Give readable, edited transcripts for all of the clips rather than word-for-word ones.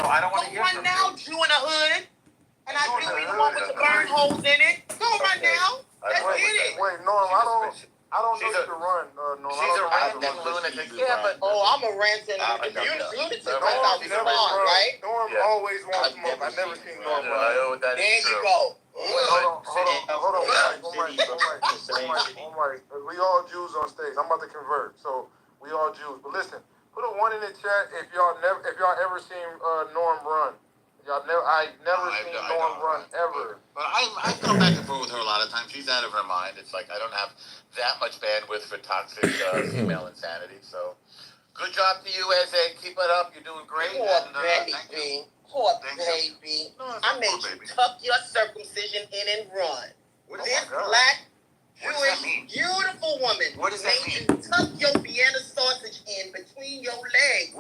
I don't want to hear run from now, you. Jew in the hood. And I Jew in do the be the hood one with is the burn crazy. holes in it. Go run now. Let's Wait, get it. Wait, Norm, I don't know She's you a- can run, Norm. She's a ranting lunatic. Yeah, but I'm a ranting lunatic. That's how we Never respond, run. right? Norm Yeah. always wants smoke. I never seen Norm run. That There is you true. go. Hold on. We all Jews on stage. I'm about to convert, so we all Jews. But listen, put a 1 in the chat if y'all ever seen Norm run. I never seen Norm run ever. But I come back and forth with her a lot of times. She's out of her mind. It's like I don't have that much bandwidth for toxic female insanity. So, good job to you, Eze. Keep it up. You're doing great. Poor baby. I made you tuck your circumcision in and run. This black, Jewish, beautiful woman made you tuck your Vienna sausage in between your legs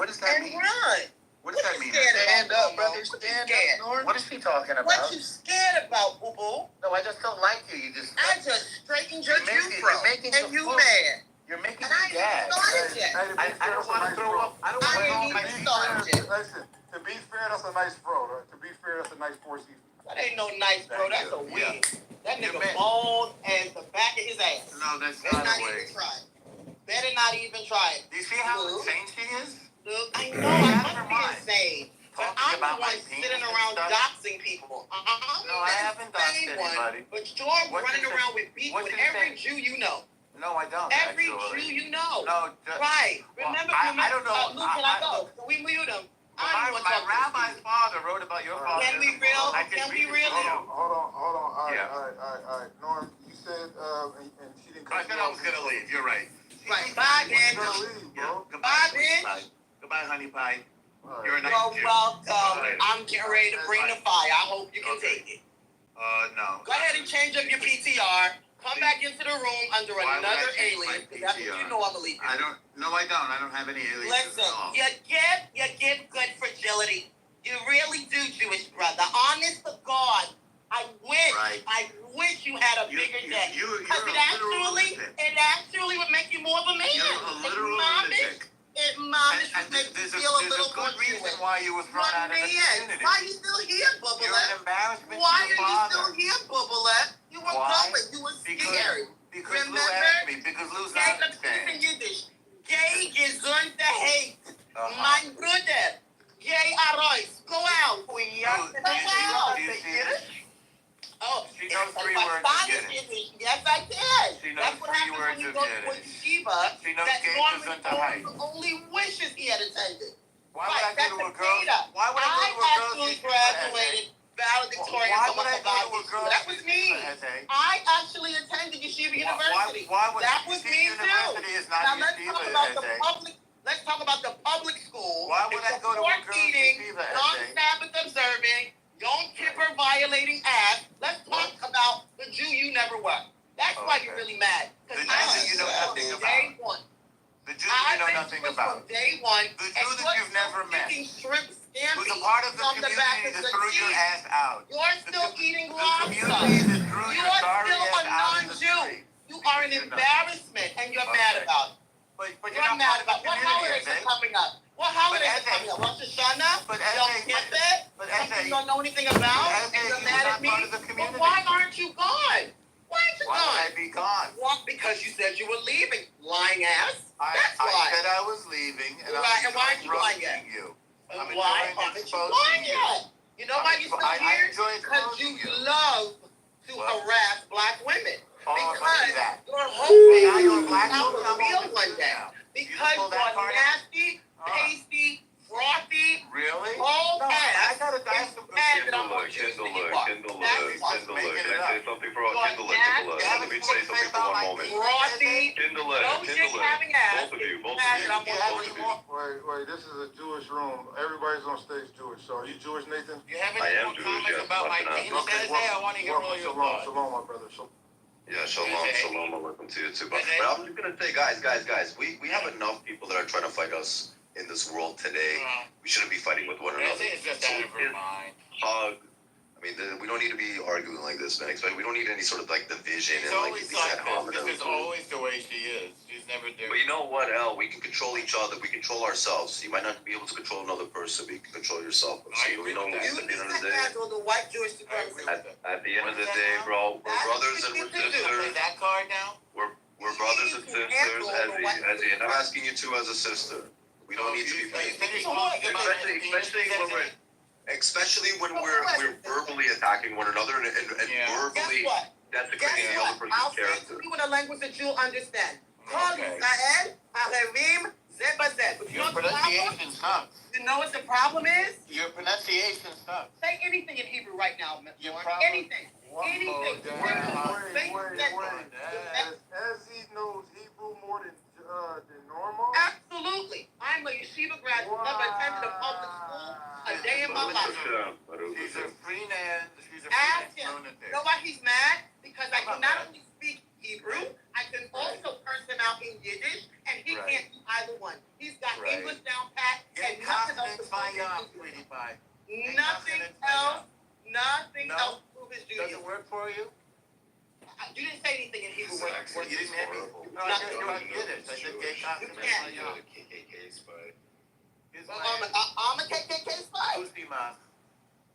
and run. What does that mean? Stand up, brother. Stand up. What is she talking about? What you scared about, boo-boo? No, I just don't like you. I just straightened your Jew throat, and you foot. mad. You're making And I me gag. ain't started yet. I don't want to throw up. I don't want to throw up my started. Listen, to be fair, that's a nice bro. To be fair, that's a nice 4 season. That ain't no nice, bro. That's a wig. That nigga man. bald as the back of his ass. No, that's Better not not a way. even try it. Better not even try it. Do you see how insane she is? Look, I know I must be insane. But Talking I'm about the my one penis sitting and around stuff. doxing people. No, I haven't doxed anybody. But you're What's running your around with beef what's with your every thing? Jew you know. No, I don't. Every actually. Jew you know. No, just, Right. Well, Remember, I don't know. Luke, can I go? Can we mute him? My rabbi's father wrote about your father. Can we real? Can we really? Hold on. All right. Norm, you said, and she didn't come. I said I was gonna leave. You're right. Right. Bye, bitch. Leave, bro. Goodbye, bitch. Pie. Goodbye, honey pie. Right. You're a nice You're Jew. welcome. I'm getting ready to bring the fire. I hope you can take it. No. Go ahead and change up your PTR. Come back into the room under Why would I another change my alias. That's what PTR? you know I'm a leader. I don't. No, I don't. I don't have any aliases Listen, at all. you get good fragility. You really do, Jewish brother. Honest to God, I wish you had a bigger dick. Because it actually would make you more of a man. You're a literal lunatic. It momish would make you There's feel a a little more good reason Jewish. why you were thrown out of the community. Why are you still here, You're Bubbalette? an embarrassment Why to your are you father. still here, Bubbalette? You were going. You were scared. Because Lou Remember? asked me. Because Lou's Gay, not let's speak in insane. Yiddish. Gay gesund hate. Mein Bruder. Gay Arois. Go out. Go out. Oh, She knows 3 my words of Spanish Yiddish. Yiddish. Yes, I can. She knows That's what 3 happens words when you of go to a Yiddish. yeshiva. She knows That Gay normally Gesundheit. only wishes he had attended. Why would I go to a girl? Why would I go to a I girl's actually yeshiva, graduated valedictorian Why from would I a go to a yeshiva. girl's That was me. yeshiva, I actually attended Yeshiva University. Why would That was me too. University is not Now let's yeshiva, talk about the Eze. public. Let's talk about the public school. Why would I go to a Pork girl's eating, yeshiva, Eze? non-Sabbath observing, Yom Kippur violating ass. Let's talk about the Jew you never were. That's why you're really mad. The Jew that you know nothing about. Day one. The Jew that you know nothing about. From day one. The Jew that you've never met. Shrimp Who's a part of the community that threw your ass out. You're still eating lobster. The community that threw your You're sorry still ass a out in the non-Jew. street. You are an embarrassment, and you're mad about it. But You're you're mad not about part what of the holidays community, are coming up? What holidays are Eze, coming up? Rosh Hashanah? But Yom Eze, Kippur? but Something Eze, you don't know anything about? Eze, And you're you're mad not at me? part of the But community. why aren't you gone? Why aren't you Why gone? would I be gone? Well, because you said you were leaving, lying ass. I That's why. said I was leaving, and Right, and why I'm aren't you lying yet? roasting you. And I'm why enjoying aren't you exposing lying you. yet? You know why you're still I here? enjoy Because exposing you you. love to What? harass black women. Oh, Because look at that. you're hoping Now you're a black out woman. the I'm field over one you day. now. Because pull that you're card in? nasty, pasty, frothy, Really? cold No, I ass. gotta die some good And shit. I'm more Jewish than you are. Kindle That's alert, why. Kindle alert. making Can it I say up. something for all You're Kindle alert, Kindle nasty. alert? Let me say something for one moment. Frothy, Kindle no alert, chick Kindle alert. having ass. Both of you, both And of I'm you, more both Jewish. of you. Wait, this is a Jewish room. Everybody's on stage Jewish. So are you Jewish, Nathan? You have I any am more Jewish, comments yes, about my but, penis, Eze? I want to hear all your thoughts. Shalom, my brother. So, Yeah, shalom, Okay. shalom, and welcome to you too. But Okay. I was just gonna say, guys, we have enough people that are trying to fight us in this world today. We shouldn't be fighting with one another. Eze is just So out of her his mind. hug. I mean, We don't need to be arguing like this, man. We don't need any sort of like division She's and like always these like ad this. hominem. This is always the way she is. She's never different. But you know what, El? We can control each other. We control ourselves. You might not be able to control another person, but you can control yourself. So, I agree with that. You at the end of the need to day, handle the white Jewish I agree supremacy. with that. at the end of the What is day, that bro, we're That's brothers what and you we're need to do. Play sisters. that card now. We're brothers and sisters. Ezzy, and I'm asking you too as a sister. We don't need to be especially when we're verbally attacking one another and Guess verbally what? desecrating the other I'll person's say character. to you in a language that you'll understand. Call Okay. Israel, Harerim, Zebazet. But you know Your what the problem? pronunciation sucks. You know what the problem is? Your pronunciation sucks. Say anything in Hebrew right now, Your Mark. problem- Anything. One Anything. more Say Wait. that. As he knows Hebrew more than normal. Absolutely. I'm a yeshiva graduate. Never attended a public school a day in my life. She's a free man. She's a Ask free him. lunatic. You know why he's mad? Because I can not only speak Hebrew, I can also curse him out in Yiddish, and he Right. can't do either one. He's got Right. English down pat, Get and nothing else confidence to by prove y'all, his sweetie duty. pie. Nothing else. Nothing No? else to prove his duty. Doesn't work for you? You didn't say anything in Hebrew. Well, you didn't have me. No, I just get it. I said get confidence by y'all. KKK spy. Here's Well, my I'm a KKK spy. Ustima.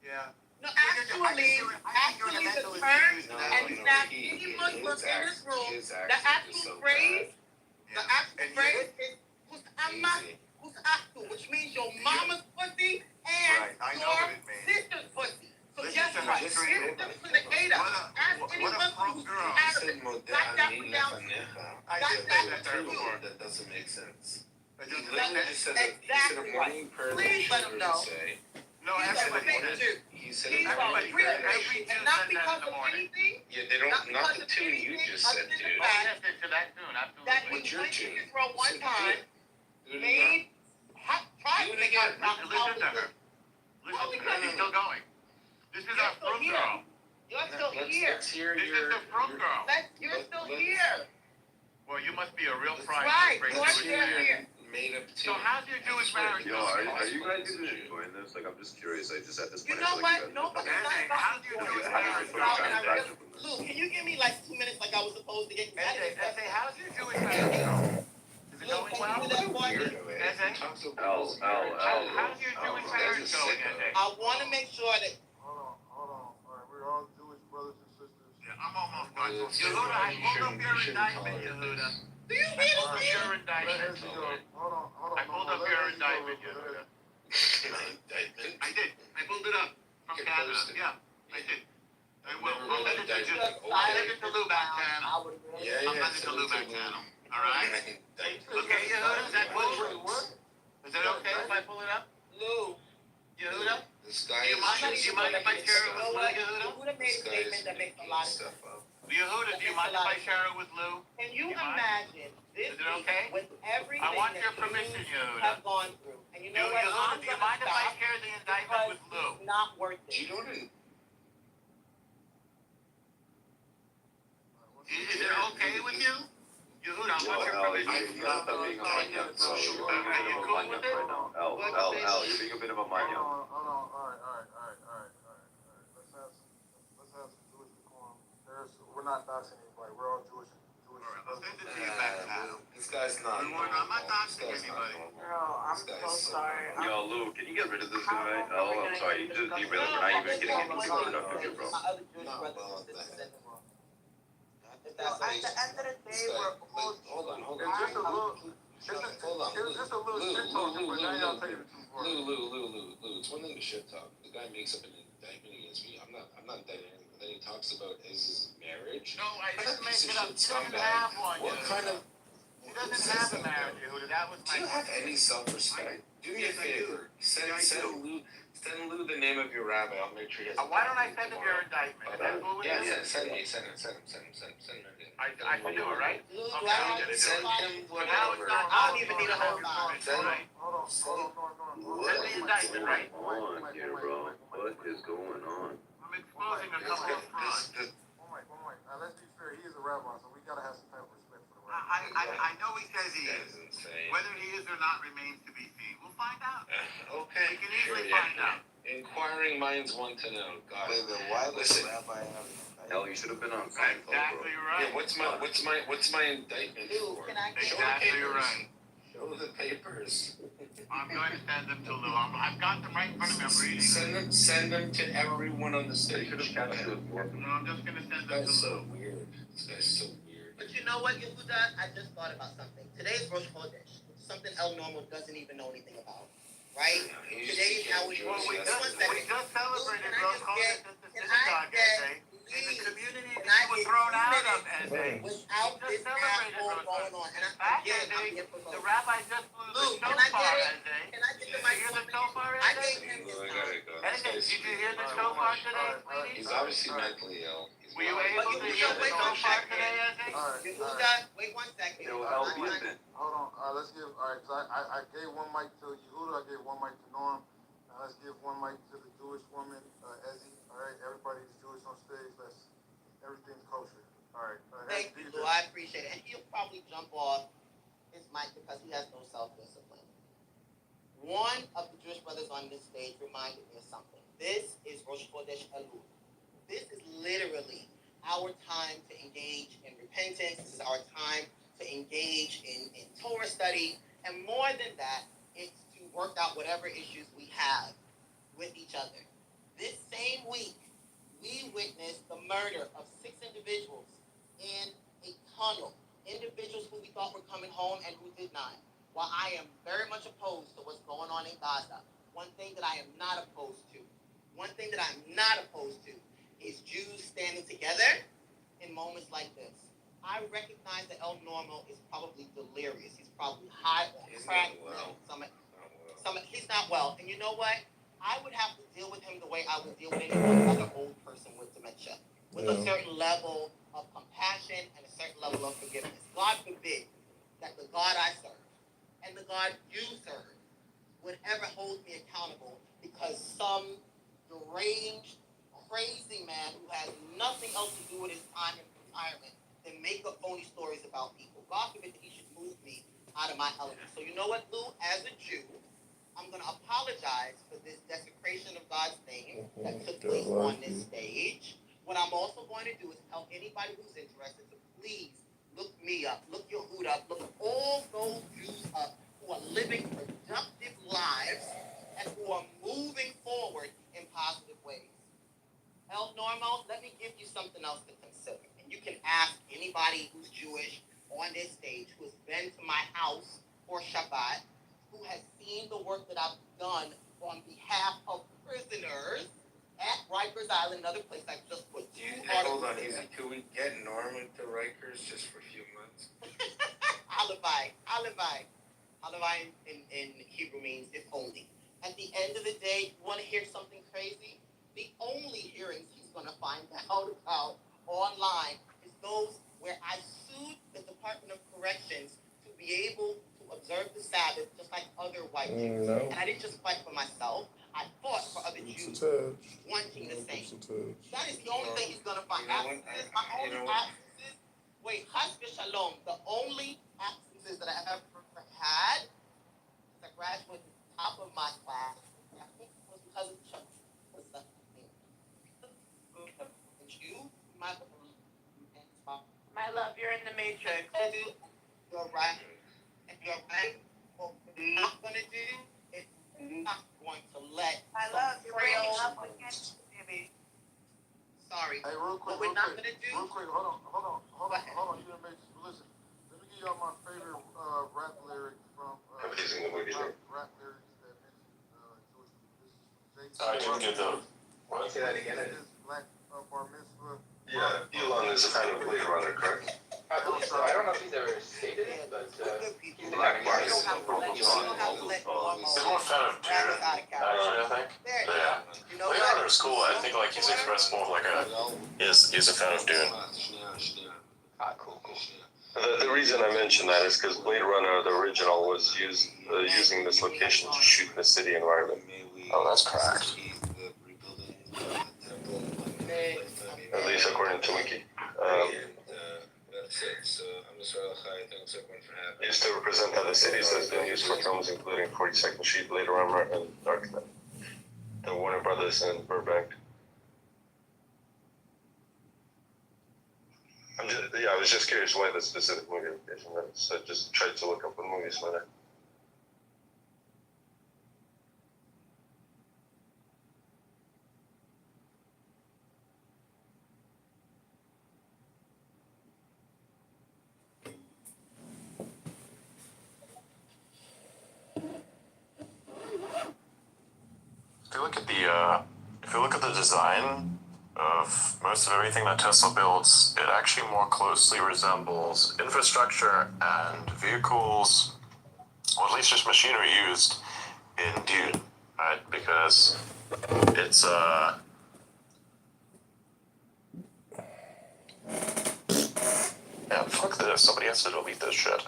Yeah. No, actually, the term, and now any Muslim in this room, the actual phrase, is Kus'amah, which means your mama's pussy and Right, I know your what it means. sister's pussy. So Listen guess to what? her This scream. is the Gator. Ask any what a Muslim punk who's girl. Arabic. Got that one down. I Got did that say that to her too. before. That doesn't make sense. I He just literally said just that. said he said a morning prayer Please that let him children know. say. No, He's everybody a said Jew. it. He said He's it a Everybody real said it. Jew. Every Jew And not said that in because the of morning. anything. Yeah, they don't. Not the tune you just said, dude. Oh, yes, to that tune, That absolutely. he What's your went to tune? Israel one time, Do it again. made, tried Do to it make again. her Listen to her. Listen to her. She's still going. This is You're our still fruit here. girl. You're still here. Let's hear This your. is the fruit girl. You're still let's- here. Well, you must be a real friend. Right, Great you're Jewish still man. here. Made up So tune. how's your Jewish marriage Yo, going? are you guys even enjoying this? Like, I'm just curious. I just at this You point. know I what? feel like Nobody Hey, how's your Jewish marriage going? Lou, can you give me like 2 minutes like I was supposed to get? Essay, how's your Jewish marriage going? Is it Lou, going can well? you do that for me? Essay? Talks about L. his marriage. How's your Jewish marriage going, Essay? I want to make sure that Hold on. All right, we're all Jewish brothers and sisters. Yeah, I'm almost done. Yehuda, I pulled up your indictment, Yehuda. do you I hear pulled up this? your indictment. Let Ezzy go. Hold on. I pulled up your indictment, Yehuda. Indictment. I did. I pulled it up from Get Canada. posted. Yeah, I did. I will. Never I'll read send it to you. indictment. I'll send it to Lou back channel. I would really- Yeah, I'll send it to Lou back channel. All right? Okay, Yehuda, is that cool? Is it okay if I pull it up? Lou, Yehuda? This guy Do you mind- is do you mind if I share it you with know Lou, what? Yehuda? Yehuda made a statement that makes a lot of sense. stuff up. Yehuda, do you mind if I share it with Lou? Can you You mind? imagine this Is it okay? week with everything I want that your permission, you Yehuda. have gone through? And you know what? Yehuda, I'm do you gonna mind if I stop share the indictment because with Lou? it's not worth Do you it. know what? Is it okay with you? Yehuda, I want your permission. You gotta stop being a maniac, bro. You're being a bit of a maniac right now. L, you're being a bit of a maniac. Hold on. All right. Let's have some Jewish decorum. We're not doxing anybody. We're all Jewish. I'll send it to you back channel. This guy's not. I'm not doxing This guy's not anybody. normal. Girl, I'm This guy's so sorry. Yo, Lou, can you get rid of this guy? Oh, I'm sorry. You just derailed. We're not even getting any deeper enough of you, bro. My other Jewish No, brothers well, and sisters that- said them wrong. If Well, that's at the end of the This day, guy, we're all like, hold on. It's just a little. Hold on. It's just a little shit talking, but now y'all taking it too far. Lou. It's one thing to shit talk. The guy makes up an indictment against me. I'm not indicting him. Then he talks about his marriage. No, I What didn't a make piece it of up. shit She doesn't scumbag. have one, What Yehuda. kind of? She doesn't have a marriage, Yehuda. That was Do you my... have any self-respect? Do me a Yes, I do. favor. Send Yeah, I Send Lou the name of your rabbi. I'll make sure he has. Why don't I send him your indictment? Is that cool with you? Yeah. Send him. Send him. I can do it, right? Lou, Okay, do I I'm need gonna to do Send find- him Now it's whatever. not... I don't even need a whole lot. Send him. Hold on. Send the indictment, right? on here, bro? What is going on? I'm exposing a couple of frauds. Wait. Let's be fair. He is a rabbi, so we gotta have some type of respect for the rabbi. I know he says he That's is. insane. Whether he is or not remains to be seen. We'll find out. We Okay. can easily Sure, find out. Yeah. Inquiring minds want to know. God. Wait, why was Listen. Rabbi having? Hell, you should have been on Seinfeld, Exactly bro. right. Yeah, what's my indictment Lou, for? can I get Show Exactly the papers. right. Show the papers. I'm going to send them to Lou. I've got them right in front of me. I'm reading. Send them to everyone on the stage. Should have captured it. No, I'm just going to send them to That's so Lou. weird. This guy's so weird. But you know what, Yehuda? I just thought about something. Today's Rosh Chodesh, something El Normal doesn't even know anything about, right? Today is how we Well, we just celebrated Rosh Chodesh at the synagogue, Eze. In the community that you were thrown out of, Eze. Without this asshole going on. And again, I'm here for The both. rabbi just blew the Lou, can I shofar, get it? Eze. Can I get the Did you hear the mic? shofar, I Eze? gave him his I time. gotta go. Eze, did you hear the shofar today, sweetie? He's obviously mentally ill. Were you able to hear the shofar today, Eze? Yehuda, wait one second. It will help you then. Hold on. Let's give. All right, cause I gave one mic to Yehuda. I gave one mic to Norm. Let's give one mic to the Jewish woman, Ezzy. All right, everybody's Jewish on stage. Everything's kosher. All right. Thank you, Lou. I appreciate it. And he'll probably jump off his mic because he has no self-discipline. One of the Jewish brothers on this stage reminded me of something. This is Rosh Chodesh Elul. This is literally our time to engage in repentance. This is our time to engage in Torah study. And more than that, it's to work out whatever issues we have with each other. This same week, we witnessed the murder of 6 individuals in a tunnel. Individuals who we thought were coming home and who did not. While I am very much opposed to what's going on in Gaza, one thing that I am not opposed to is Jews standing together in moments like this. I recognize that El Normo is probably delirious. He's probably high on crack. He's not well. And you know what? I would have to deal with him the way I would deal with any other old person with dementia, with a certain level of compassion and a certain level of forgiveness. God forbid that the God I serve and the God you serve would ever hold me accountable because some deranged, crazy man who has nothing else to do with his time in retirement than make up phony stories about people. God forbid that he should move me out of my element. So you know what, Lou? As a Jew, I'm going to apologize for this desecration of God's name that took place on this stage. What I'm also going to do is tell anybody who's interested to please look me up, look Yehuda up, look all those Jews up who are living productive lives and who are moving forward in positive ways. El Normo, let me give you something else to consider. And you can ask anybody who's Jewish on this stage who has been to my house for Shabbat, who has seen the work that I've done on behalf of prisoners at Rikers Island, another place I just put 2 articles. Hold on, can we get Norman to Rikers just for a few months? Halavai in Hebrew means if only. At the end of the day, you want to hear something crazy? The only hearings he's going to find out about online is those where I sued the Department of Corrections to be able to observe the Sabbath just like other white Jews. No. And I didn't just fight for myself. I fought for other Jews wanting the same. That is the only thing he's going to find. Absences. Wait, Chas v'Shalom. The only absences that I ever had as a graduate top of my class, I think it was because of church. Was the thing. And you, my love, you're in the Matrix. You're right. And you're right. What we're not going to do is we're not going to let. My love, you're breaking up again, baby. Sorry. Hey, real quick, What we're not going to do. Real quick, hold on. You didn't make this. Listen, let me give y'all my favorite rap lyric from Everything's in the movie, right? rap lyrics that mention Jewish people. This is I didn't get the. What? Say that again. This is Black Bar Mitzvah. Yeah, Elon is a kind of Blade Runner, correct? I believe so. I don't know if he's ever stated it, but Good people. Black You Mars. don't have to let They're more kind of Jew, actually, I think. There you Yeah. go. You know Blade what? Runner is cool. I think like he's expressed more of like a. He's a fan of Dune. cool. The reason I mention that is because Blade Runner, the original, was using this location to shoot in the city environment. Oh, that's cracked. At least according to Wiki. That's it. So I'm Israel Chai. Thanks everyone for having me. Used to represent other cities has been used for films including 42nd Street, Blade Runner, and Dark Knight. Hey, At least according to Wiki. you know what? You know how to let Normo rap. If you're right, well, The Warner Brothers in Burbank. I was just curious why the specific movie location. So I just tried to look up the movies for that. If you look at the design of most of everything that Tesla builds, it actually more closely resembles infrastructure and vehicles, or at least just machinery used in Dune, right? Because it's yeah, fuck this. Somebody has to delete this shit.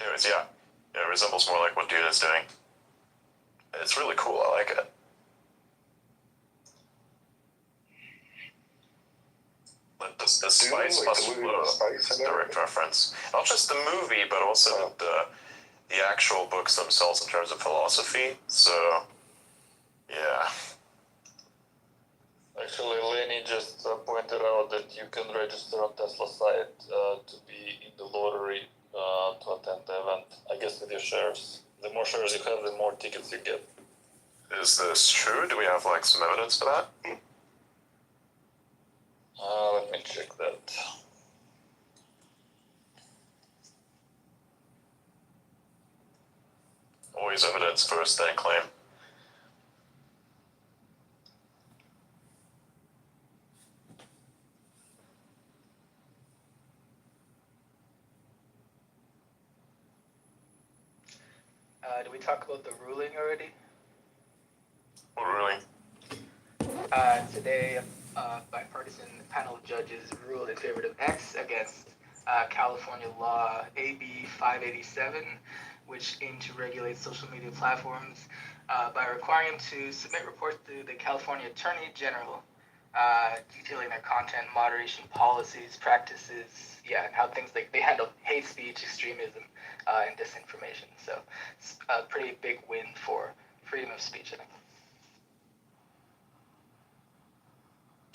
Anyways, yeah, it resembles more like what Dune is doing. It's really cool. I like it. But the spice must flow. Direct reference. Not just the movie, but also the actual books themselves in terms of philosophy. So, yeah. Actually, Lenny just pointed out that you can register on Tesla site to be in the lottery to attend the event. I guess with your shares. The more shares you have, the more tickets you get. Is this true? Do we have like some evidence for that? Let me check that. Always evidence first, then claim. Did we talk about the ruling already? What ruling? Today, a bipartisan panel of judges ruled in favor of X against California law AB 587, which aimed to regulate social media platforms by requiring them to submit reports to the California Attorney General detailing their content moderation policies, practices, and how things like they handle hate speech, extremism, and disinformation. So it's a pretty big win for freedom of speech, I think.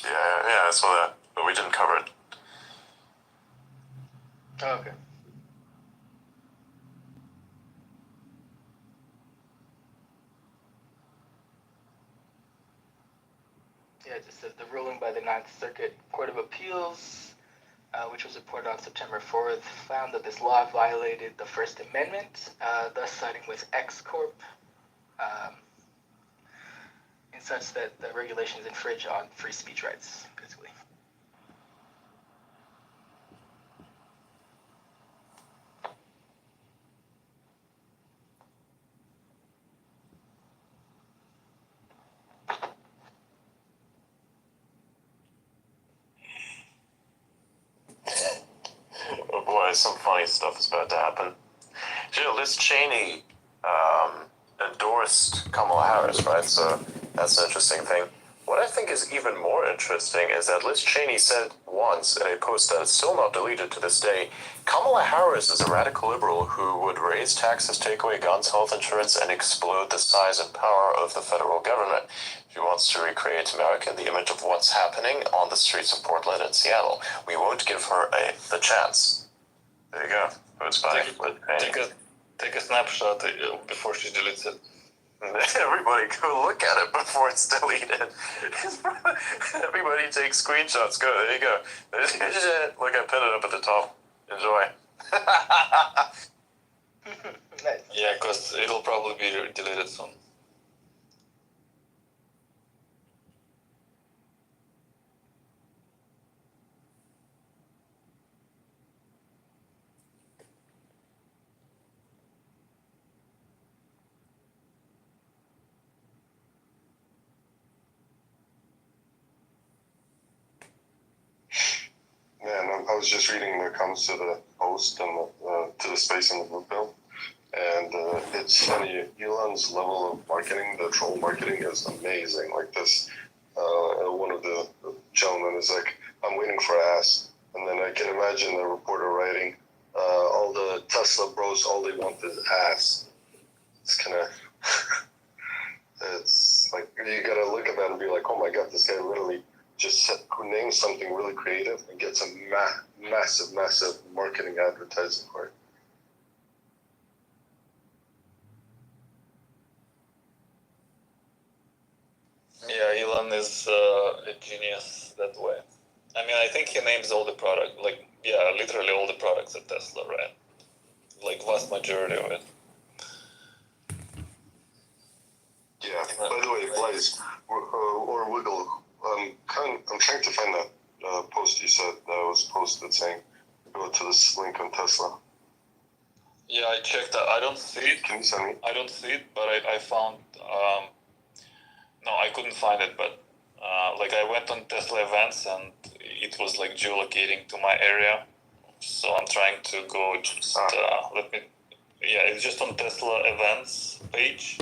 Yeah, I saw that, but we didn't cover it. Oh, okay. Yeah, it just says the ruling by the Ninth Circuit Court of Appeals, which was reported on September 4th, found that this law violated the First Amendment, thus siding with X Corp, in such that the regulations infringe on free speech rights, basically. Oh boy, some funny stuff is about to happen. You know, Liz Cheney endorsed Kamala Harris, right? So that's an interesting thing. What I think is even more interesting is that Liz Cheney said once in a post that is still not deleted to this day, Kamala Harris is a radical liberal who would raise taxes, take away guns, health insurance, and explode the size and power of the federal government. She wants to recreate America in the image of what's happening on the streets of Portland and Seattle. We won't give her the chance. There you go. Votes by Take a snapshot before she deletes it. Everybody go look at it before it's deleted. Everybody take screenshots. Go. There you go. Look, I put it up at the top. Enjoy. Nice. Yeah, because it'll probably be deleted soon. Man, I was just reading the comments to the post and to the space in the blue pill, and it's funny. Elon's level of marketing, the troll marketing, is amazing. Like this, one of the gentlemen is like, "I'm waiting for ass," and then I can imagine the reporter writing, "All the Tesla bros, all they want is ass." It's of, it's like, you gotta look at that and be like, oh my God, this guy literally just names something really creative and gets a massive marketing advertising for it. Yeah, Elon is a genius that way. I mean, I think he names all the product, like, yeah, literally all the products at Tesla, right? Like, vast majority of it. Yeah. By the way, Blaze or Wiggle, I'm trying to find that post you said that was posted saying go to this link on Tesla. Yeah, I checked. I don't see it. Can you send me? I don't see it, but I found. No, I couldn't find it, but like I went on Tesla events and it was like geolocating to my area. So I'm trying to go just let me. Yeah, it's just on Tesla events page.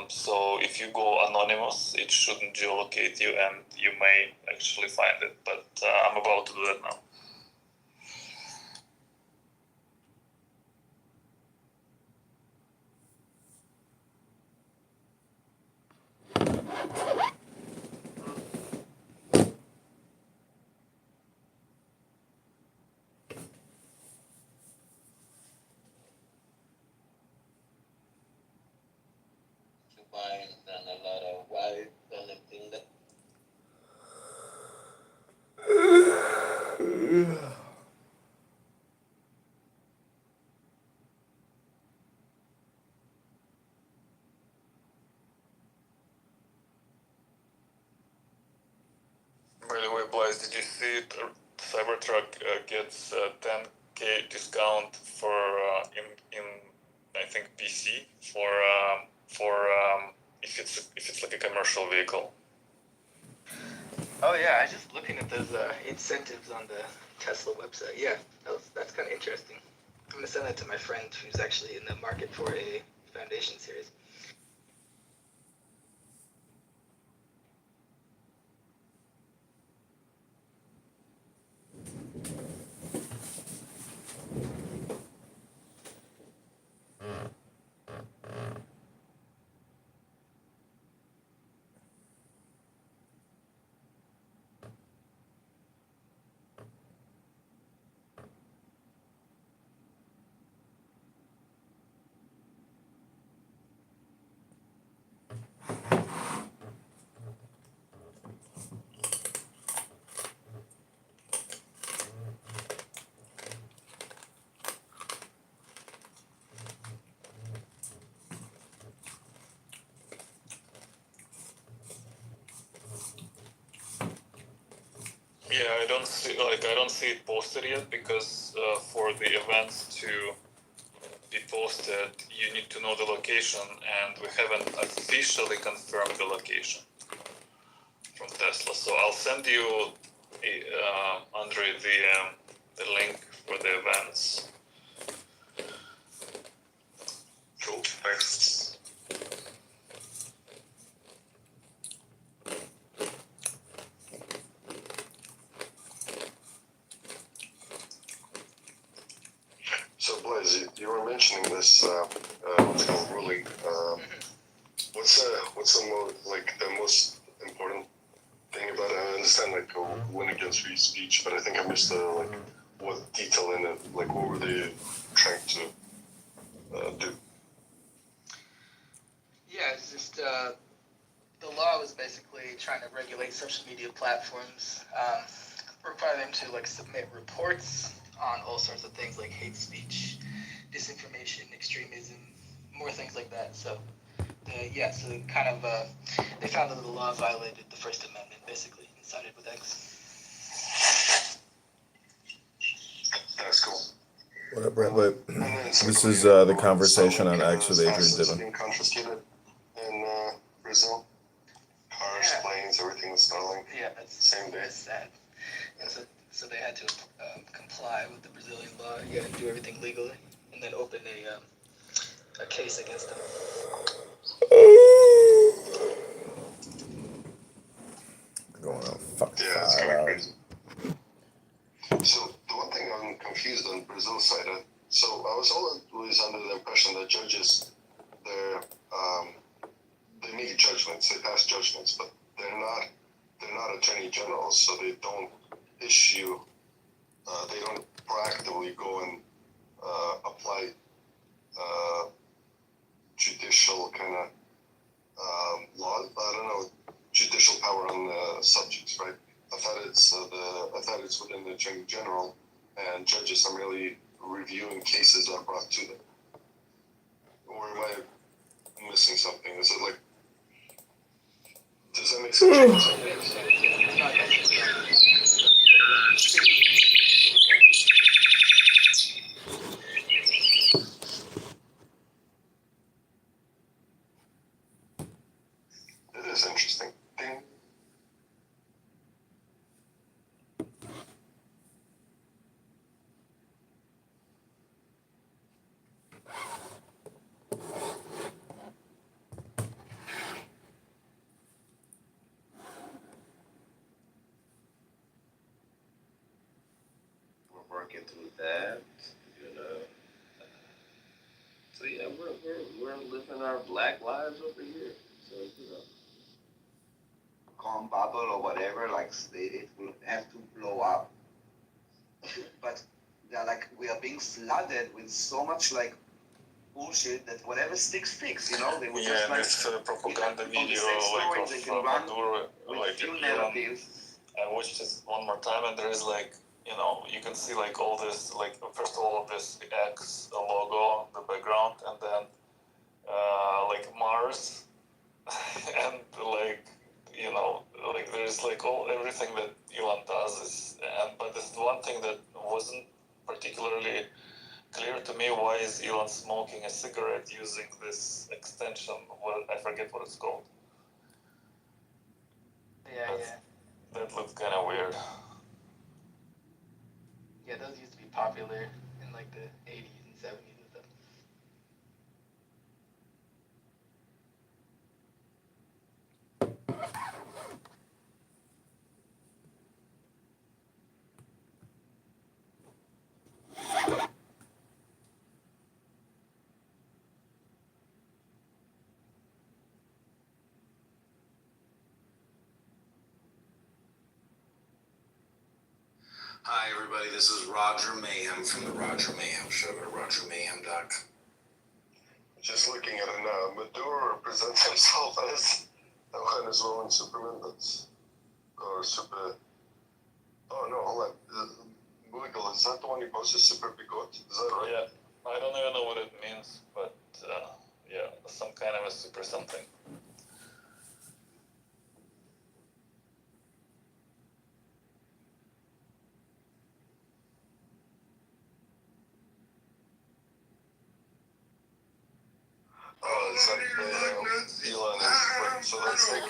So if you go anonymous, it shouldn't geolocate you, and you may actually find it. But I'm about to do that now. Buying done a lot of white anything that. By the way, Blaze, did you see it? Cybertruck gets a 10K discount for in I think PC for if it's like a commercial vehicle. Oh yeah, I was just looking at those incentives on the Tesla website. Yeah, that's kind of interesting. I'm gonna send that to my friend who's actually in the market for a Foundation series. Yeah, I don't see it posted yet because for the events to be posted, you need to know the location, and we haven't officially confirmed the location from Tesla. So I'll send you, Andre, the link for the events. Cool. Thanks. So Blaze, you were mentioning this what's called ruling. What's the most important thing about it? I understand like win against free speech, but I think I missed what detail in it. Like what were they trying to do? Yeah, it's just the law was basically trying to regulate social media platforms, require them to like submit reports on all sorts of things like hate speech, disinformation, extremism, more things like that. So, so kind of they found that the law violated the First Amendment, basically, and sided with X. That's cool. What up, Brent? This is the conversation on X with Adrian Dillon. Being confiscated in Brazil. Cars, planes, everything was Starlink. Yeah, that's same day. That's sad. And so they had to comply with the Brazilian law, and do everything legally, and then open a case against them. Going on fuck yeah, it's kind of crazy. So the one thing I'm confused on Brazil's side, so I was always under the impression that judges they make judgments, they pass judgments, but they're not attorney generals, so they don't issue, they don't proactively go and apply judicial kind of law. I don't know, judicial power on the subjects, right? I thought it's within the attorney general, and judges are merely reviewing cases that are brought to them. Or am I missing something? Is it like, does that make sense? It is interesting. Ding. We're working through that, you know. So yeah, we're living our black lives over here. So you know. Calm bubble or whatever, like it will have to blow up. But they're like, we are being flooded with so much like bullshit that whatever sticks, you know? They would just like this propaganda video they can run Maduro, with few narratives. I watched it one more time, and there is like, you know, you can see like all this, like first of all this X logo in the background, and then like Mars, and like, you know, like there's like everything that Elon does is, but this is one thing that wasn't particularly clear to me. Why is Elon smoking a cigarette using this extension? Well, I forget what it's called. Yeah. That looks kind of weird. Yeah, those used to be popular in like the 80s and 70s and stuff. Hi, everybody. This is Roger Mayhem from the Roger Mayhem Show. Go to RogerMayhem.com. Just looking at it now, Maduro presents himself as a Venezuelan Superman. Or super. Oh no, hold on. Google, is that the one you posted, Super Bigot? Is that right? Yeah, I don't even know what it means, but yeah, some kind of a super something. Oh, it's like Elon is like, so that's like,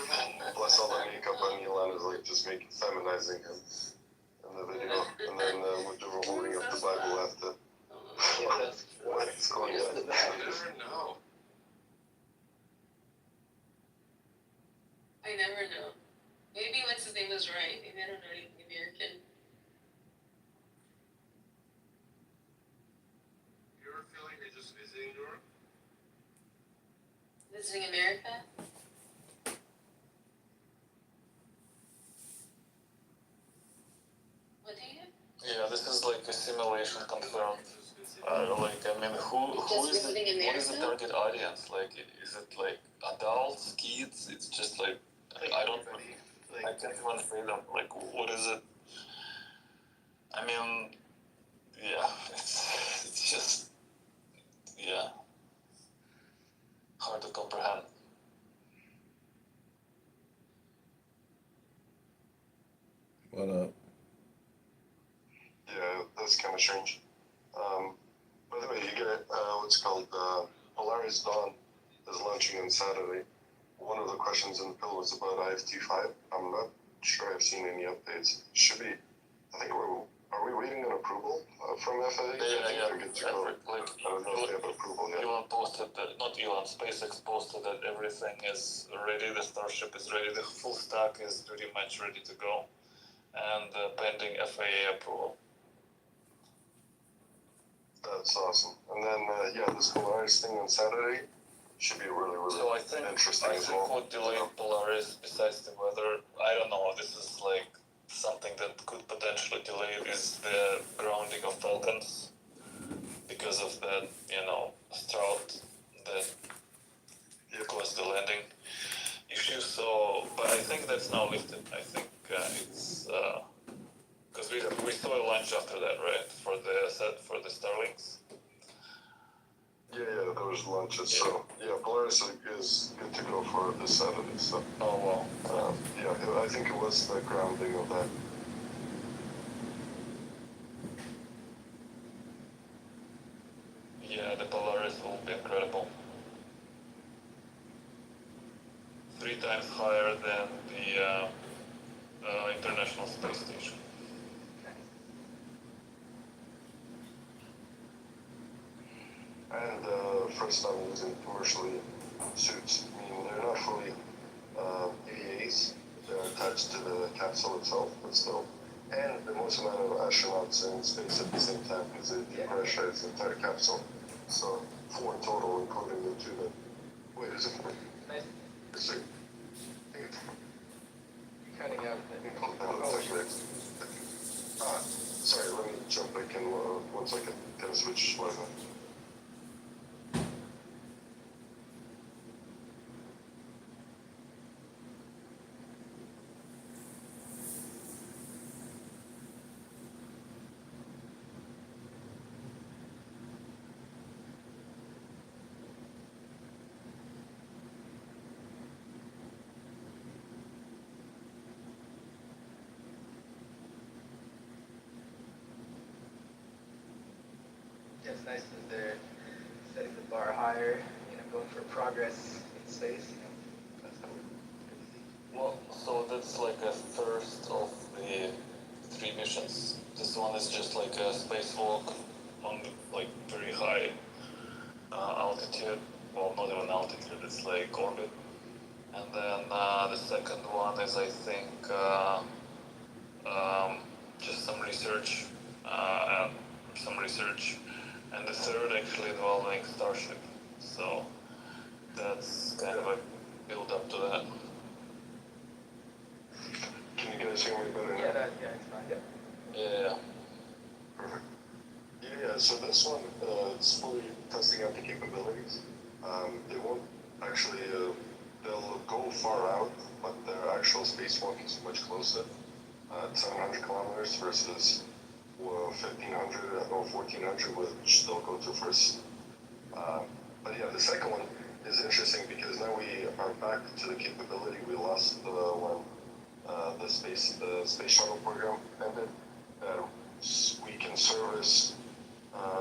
plus all the makeup on Elon is like just feminizing him in the video, and then Maduro holding up the Bible after. What's going on? I never know. I never know. Maybe what's his name was right. Maybe I don't know anything American. You ever feel like you're just visiting Europe? Visiting America? What do you do? Yeah, this is like a simulation confirmed. Like, I mean, who is it? What is the target audience? Like, is it like adults, kids? It's just like, I don't. I can't even say them. Like, what is it? I mean, yeah, it's just, yeah, hard to comprehend. What up? Yeah, that's kind of strange. By the way, you get what's called Polaris Dawn is launching on Saturday. One of the questions in the pill was about IFT5. I'm not sure I've seen any updates. Should be. I think are we waiting on approval from FAA? Yeah. They're good to go. Like, I don't know if they have approval yet. Elon posted that, not Elon, SpaceX posted that everything is ready, the Starship is ready, the full stack is pretty much ready to go, and pending FAA approval. That's awesome. And then, yeah, this Polaris thing on Saturday should be really, really So I think interesting as what well. delayed Polaris, besides the weather, I don't know. This is like something that could potentially delay is the grounding of Falcons because of that, drought that caused the landing issue. So, but I think that's now lifted. I think it's because we saw a launch after that, right? For the Starlinks. Yeah, there was lunches. Yeah. So yeah, Polaris is good to go for this Saturday. So. Oh wow. Yeah, I think it was the grounding of that. Yeah, the Polaris will be incredible. 3 times higher than the International Space Station. And first time using commercially suits. I mean, they're not fully EVAs. They're attached to the capsule itself, but still. And the most amount of astronauts in space at the same time because they depressurize the entire capsule. So 4 total, including the 2 that. Wait, is it 4? Nice. Is it? You're cutting out. Sorry, let me jump back in 1 second. Gotta switch Wi-Fi. Yeah, it's nice that they're setting the bar higher, going for progress in space, That's cool. Good to see. Well, so that's like a first of the 3 missions. This one is just like a spacewalk on like very high altitude. Well, not even altitude, it's like orbit. And then the second one is, I think, just some research, and the third actually involving Starship. So that's kind of a build up to that. Can you guys hear me better now? Yeah, it's fine. Yeah. Perfect. Yeah, so this one is fully testing out the capabilities. They won't actually, they'll go far out, but their actual spacewalk is much closer. 700 kilometers versus 1,500 or 1,400, which they'll go to first. But yeah, the second one is interesting because now we are back to the capability we lost when the space shuttle program ended. We can service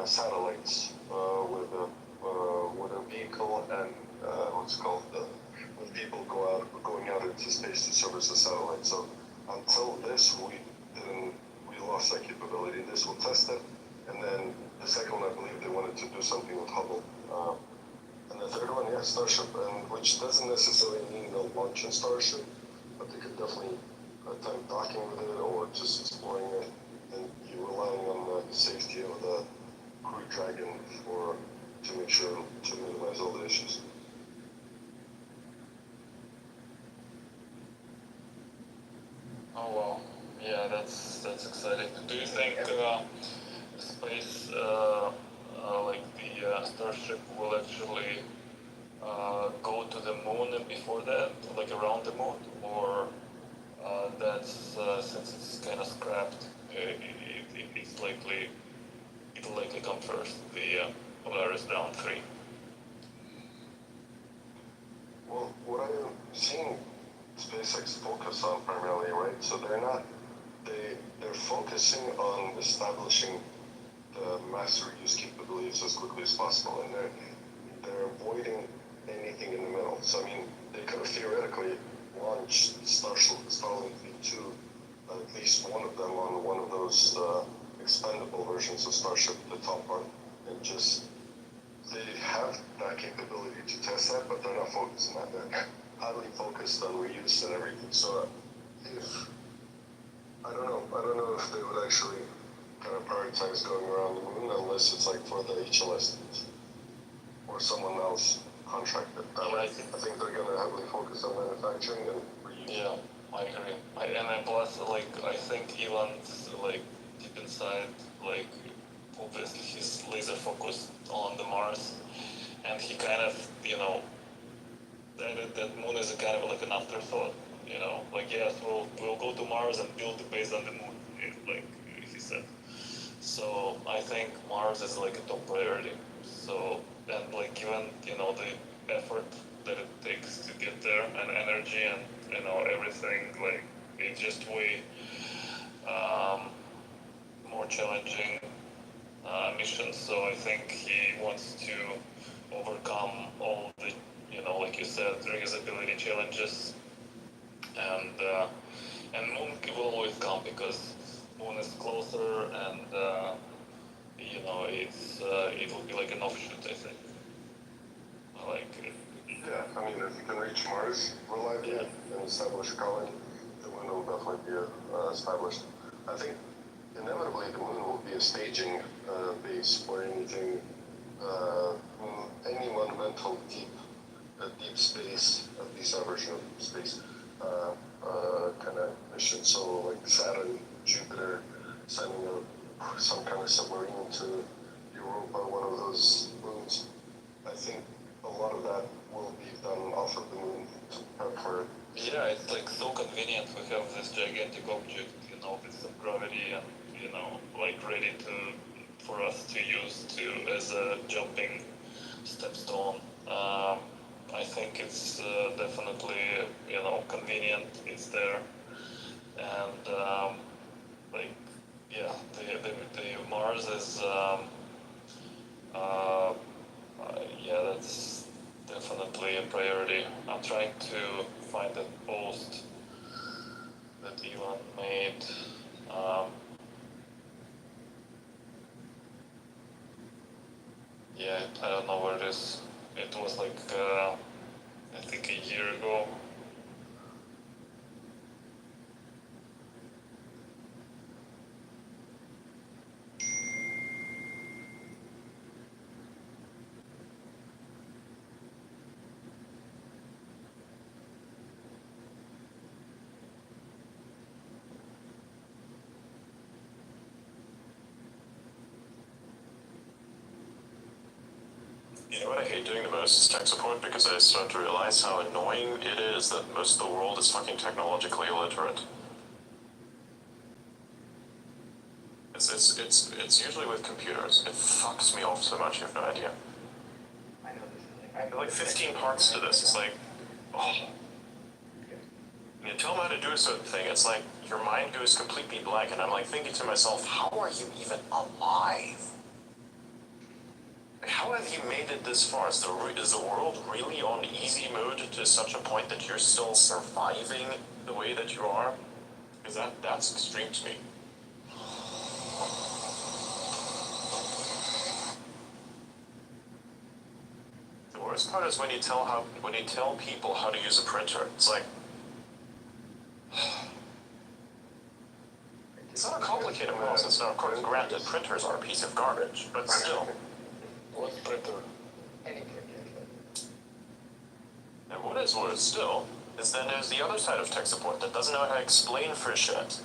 satellites with a vehicle and with people going out into space to service a satellite. So until this, we lost that capability. This will test it, and then the second one, I believe they wanted to do something with Hubble. And the third one, Starship, and which doesn't necessarily mean they'll launch in Starship, but they could definitely attempt docking with it or just exploring it, and you're relying on the safety of the Crew Dragon to make sure to minimize all the issues. Oh wow, yeah, that's exciting. Do you think space, like the Starship, will actually go to the moon before that, like around the moon, or that's since it's kind of scrapped, it'll likely come first, the Polaris Round 3. Well, what I'm seeing SpaceX focus on primarily, right? So they're focusing on establishing the mass reuse capabilities as quickly as possible, and they're avoiding anything in the middle. So I mean, they could have theoretically launched Starlink V2, at least one of them on one of those expendable versions of Starship, the top one, and just they have that capability to test that, but they're not focusing on that. They're highly focused on reuse and everything. So I don't know if they would actually kind of prioritize going around the moon unless it's like for the HLS or someone else contracted. I I think they're gonna heavily focus on manufacturing and reuse. yeah, I agree. And then plus, like, I think Elon's like deep inside, like, obviously he's laser focused on the Mars, and he kind of, you know, that moon is a kind of like an afterthought. You know, like, yes, we'll go to Mars and build the base on the moon, like he said. So I think Mars is like a top priority. So, and like, given, you know, the effort that it takes to get there and energy and, you know, everything, like, it's just way more challenging mission. So I think he wants to overcome all the, you know, like you said, reusability challenges, and moon will always come because moon is closer, and you know, it will be like an offshoot, I think. Like, yeah, I mean, if you can reach Mars reliably and establish a colony, the moon will definitely be established. I think inevitably the moon will be a staging base for anything, any monumental deep space, at least our version of space, kind of mission. So like Saturn, Jupiter, sending some kind of submarine to Europa, one of those moons. I think a lot of that will be done off of the moon to prep for it. yeah, it's like so convenient. We have this gigantic object, you know, with some gravity and, you know, like ready for us to use as a jumping stepstone. I think it's definitely, you know, convenient. It's there, and like, yeah, the Mars is yeah, that's definitely a priority. I'm trying to find a post that Elon made. Yeah, I don't know where it is. It was like, I think a year ago. You know what I hate doing the most is tech support, because I start to realize how annoying it is that most of the world is fucking technologically illiterate. It's usually with computers. It fucks me off so much, you have no idea. I know this is There are like 15 parts to this. It's like, oh. You tell them how to do a certain thing, it's like your mind goes completely blank, and I'm like thinking to myself, how are you even alive? How have you made it this far? Is the world really on easy mode to such a point that you're still surviving the way that you are? Because that's extreme to me. The worst part is when you tell people how to use a printer. It's like, it's not a complicated process. Now, of course, granted, printers are a piece of garbage, but still. What printer? any printer. And what is worse still is then there's the other side of tech support that doesn't know how to explain for shit.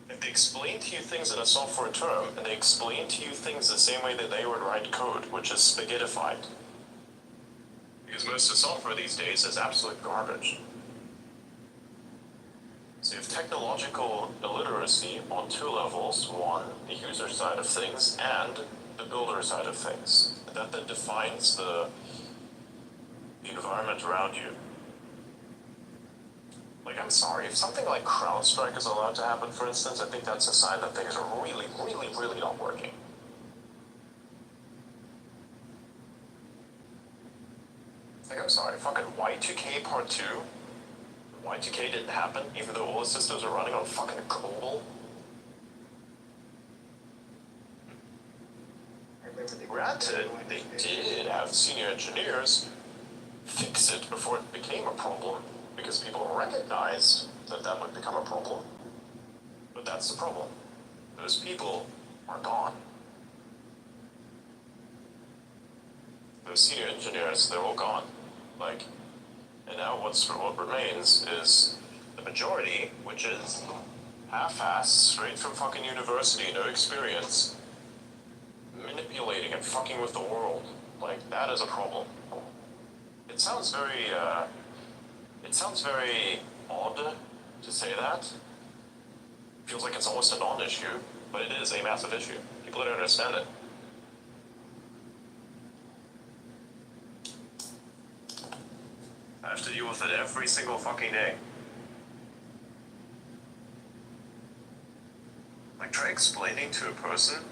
If they explain to you things in a software term, and they explain to you things the same way that they would write code, which is spaghettified. Because most of software these days is absolute garbage. So you have technological illiteracy on two levels. One, the user side of things, and the builder side of things. That then defines the environment around you. Like, I'm sorry, if something like CrowdStrike is allowed to happen, for instance, I think that's a sign that things are really, really, really not working. Like, I'm sorry, fucking Y2K Part 2? Y2K didn't happen, even though all the systems are running on fucking COBOL? Granted, they did have senior engineers fix it before it became a problem, because people recognized that that would become a problem. But that's the problem. Those people are gone. those senior engineers, they're all gone. Like, and now what remains is the majority, which is half-assed, straight from fucking university, no experience, manipulating and fucking with the world. Like, that is a problem. It sounds very odd to say that. Feels like it's almost a non-issue, but it is a massive issue. People don't understand it. I have to deal with it every single fucking day. Like, try explaining to a person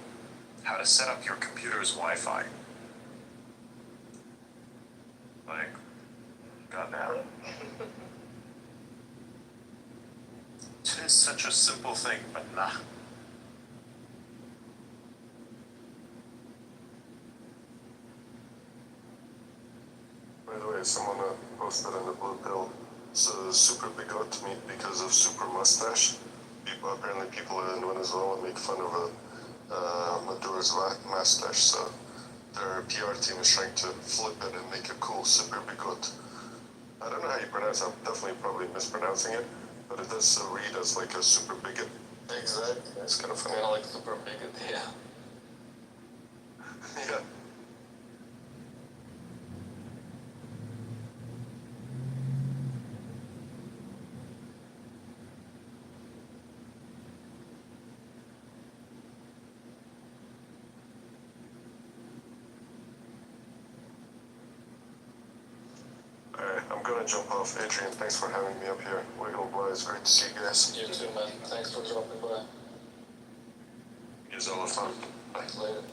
how to set up your computer's Wi-Fi. Like, goddamn. It is such a simple thing, but nah. By the way, someone posted in the blue pill, it's a super bigot meat because of super mustache. Apparently people in Venezuela make fun of Maduro's mustache, so their PR team is trying to flip it and make it cool, super bigot. I don't know how you pronounce it, I'm definitely probably mispronouncing it, but it does read as like a super bigot. Exactly, it's kind of funny. Kind of like super bigot, yeah. Yeah. Alright, I'm gonna jump off. Adrian, thanks for having me up here. Wiggle Boys, great to see you guys. You too, man. Thanks for dropping by. Use all the fun. Bye. Later.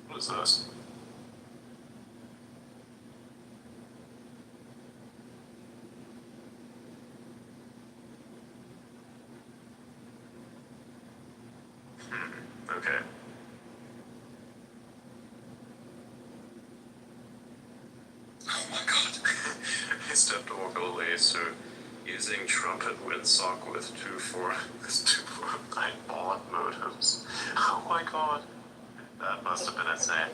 What is this? Okay. Oh my god. I stepped awkwardly, so using trumpet windsock with 249 bullet motives. Oh my god. That must have been insane.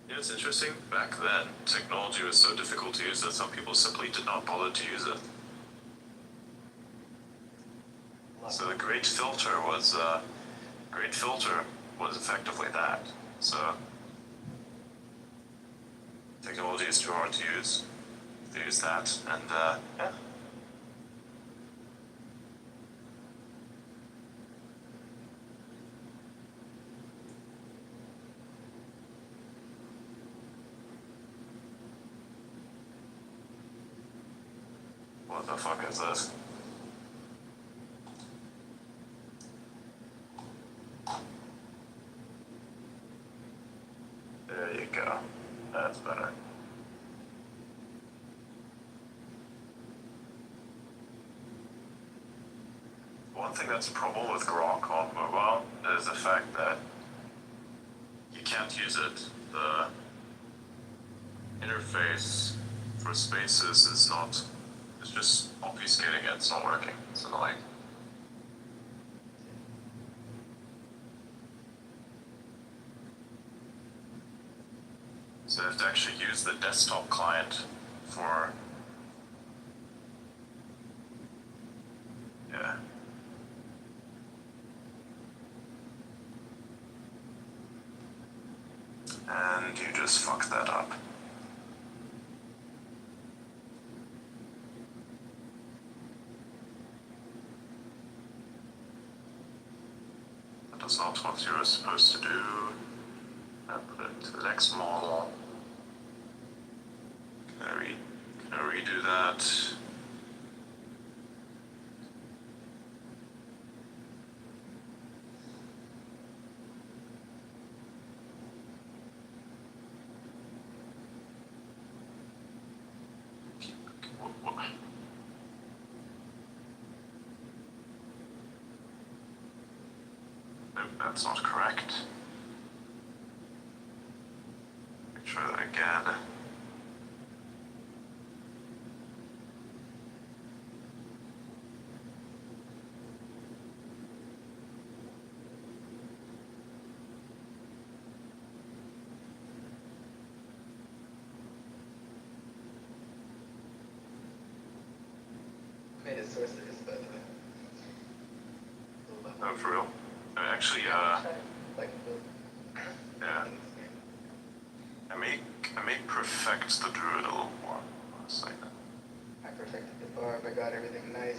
You know, it's interesting. Back then, technology was so difficult to use that some people simply did not bother to use it. So the great filter was effectively that. So technology is too hard to use. They use that, and yeah. What the fuck is this? There you go. That's better. One thing that's a problem with Grok on mobile is the fact that you can't use it. The interface for Spaces is not, it's just obfuscating it, it's not working. It's annoying. So I have to actually use the desktop client for, yeah. And you just fucked that up. That is not what you're supposed to do. I put it to the next model. Can I redo that? Nope, that's not correct. Try that again. committed sorceress, but Oh, for real? Actually, like yeah. I may perfect the druid a little more. I perfected the barb. I got everything nice,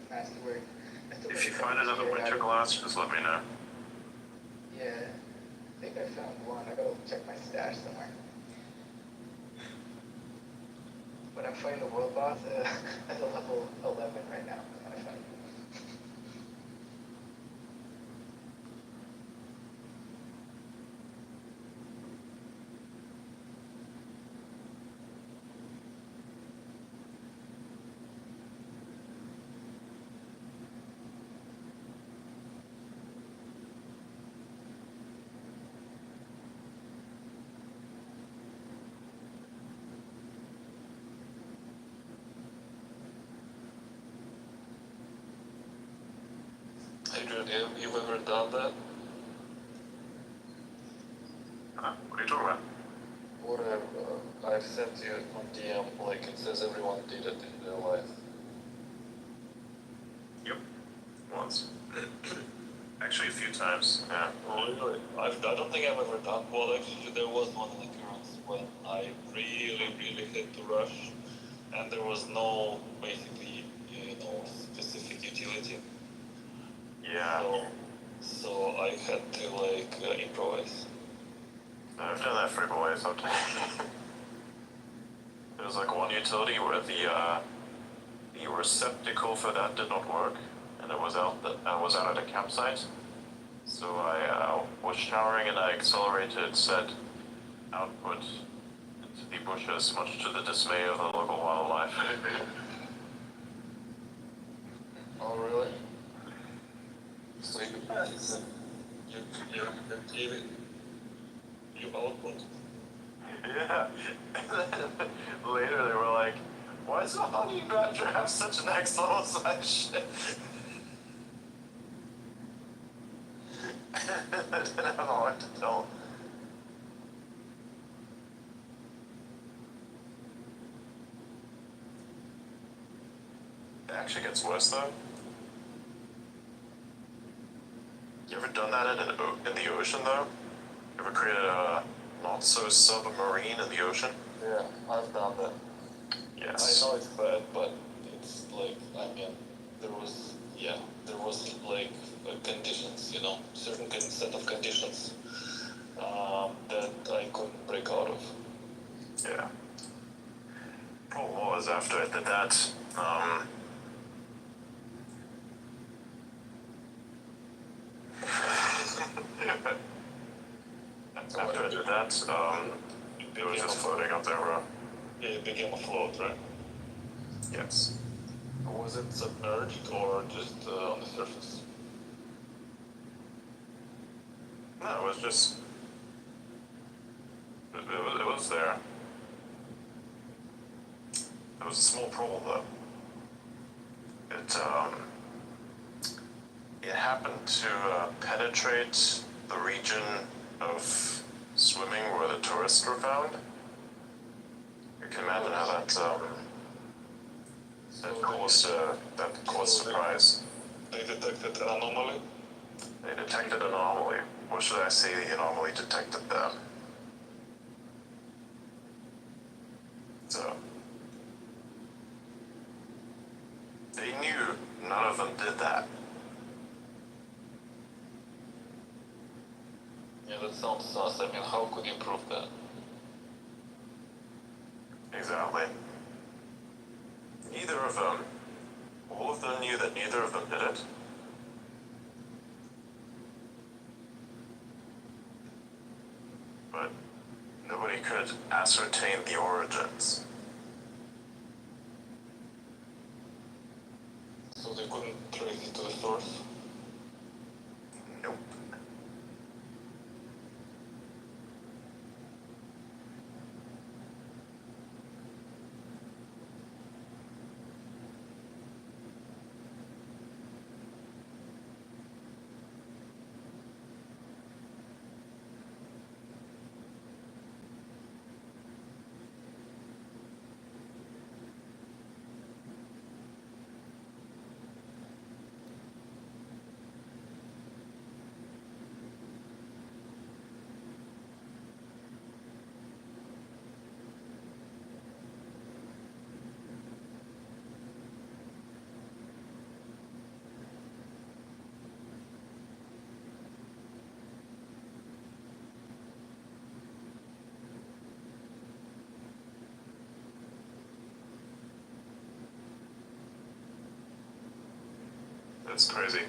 masterwork. If you find another winter glass, just let me know. Yeah, I think I found one. I gotta check my stash somewhere. But I'm fighting the world boss at a level 11 right now. That's what I fight. Adrian, have you ever done that? Huh? What are you talking about? Whatever. I've sent you on DM, like it says everyone did it in their life. Yep. Once. Actually, a few times. Yeah. Oh, really? I don't think I've ever done. Well, actually, there was one occurrence when I really had to rush, and there was no basically, specific utility. Yeah. So I had to improvise. I've done that frequently sometimes. There was like one utility where the receptacle for that did not work, and I was out at a campsite. So I was showering and I accelerated said output into the bushes, much to the dismay of the local wildlife. Oh, really? So you output? Yeah. And then later they were like, why does the honey badger have such an X level size ship? I didn't know what to tell. It actually gets worse though. You ever done that in the ocean though? You ever created a not so submarine in the ocean? Yeah, I've done that. Yes. I know it's bad, but it's there was conditions, certain set of conditions that I couldn't break out of. Yeah. Problem was after I did that, after I did that, it was just floating up there, bro. It became a float, right? Yes. Was it submerged or just on the surface? No, it was just. It was there. It was a small problem though. It happened to penetrate the region of swimming where the tourists were found. You can imagine how that caused surprise. They detected an anomaly? They detected an anomaly. Or should I say the anomaly detected them? So they knew none of them did that. Yeah, that sounds sus. I mean, how could you prove that? Exactly. Neither of them. All of them knew that neither of them did it. But nobody could ascertain the origins. So they couldn't trace it to the source? Nope. That's crazy.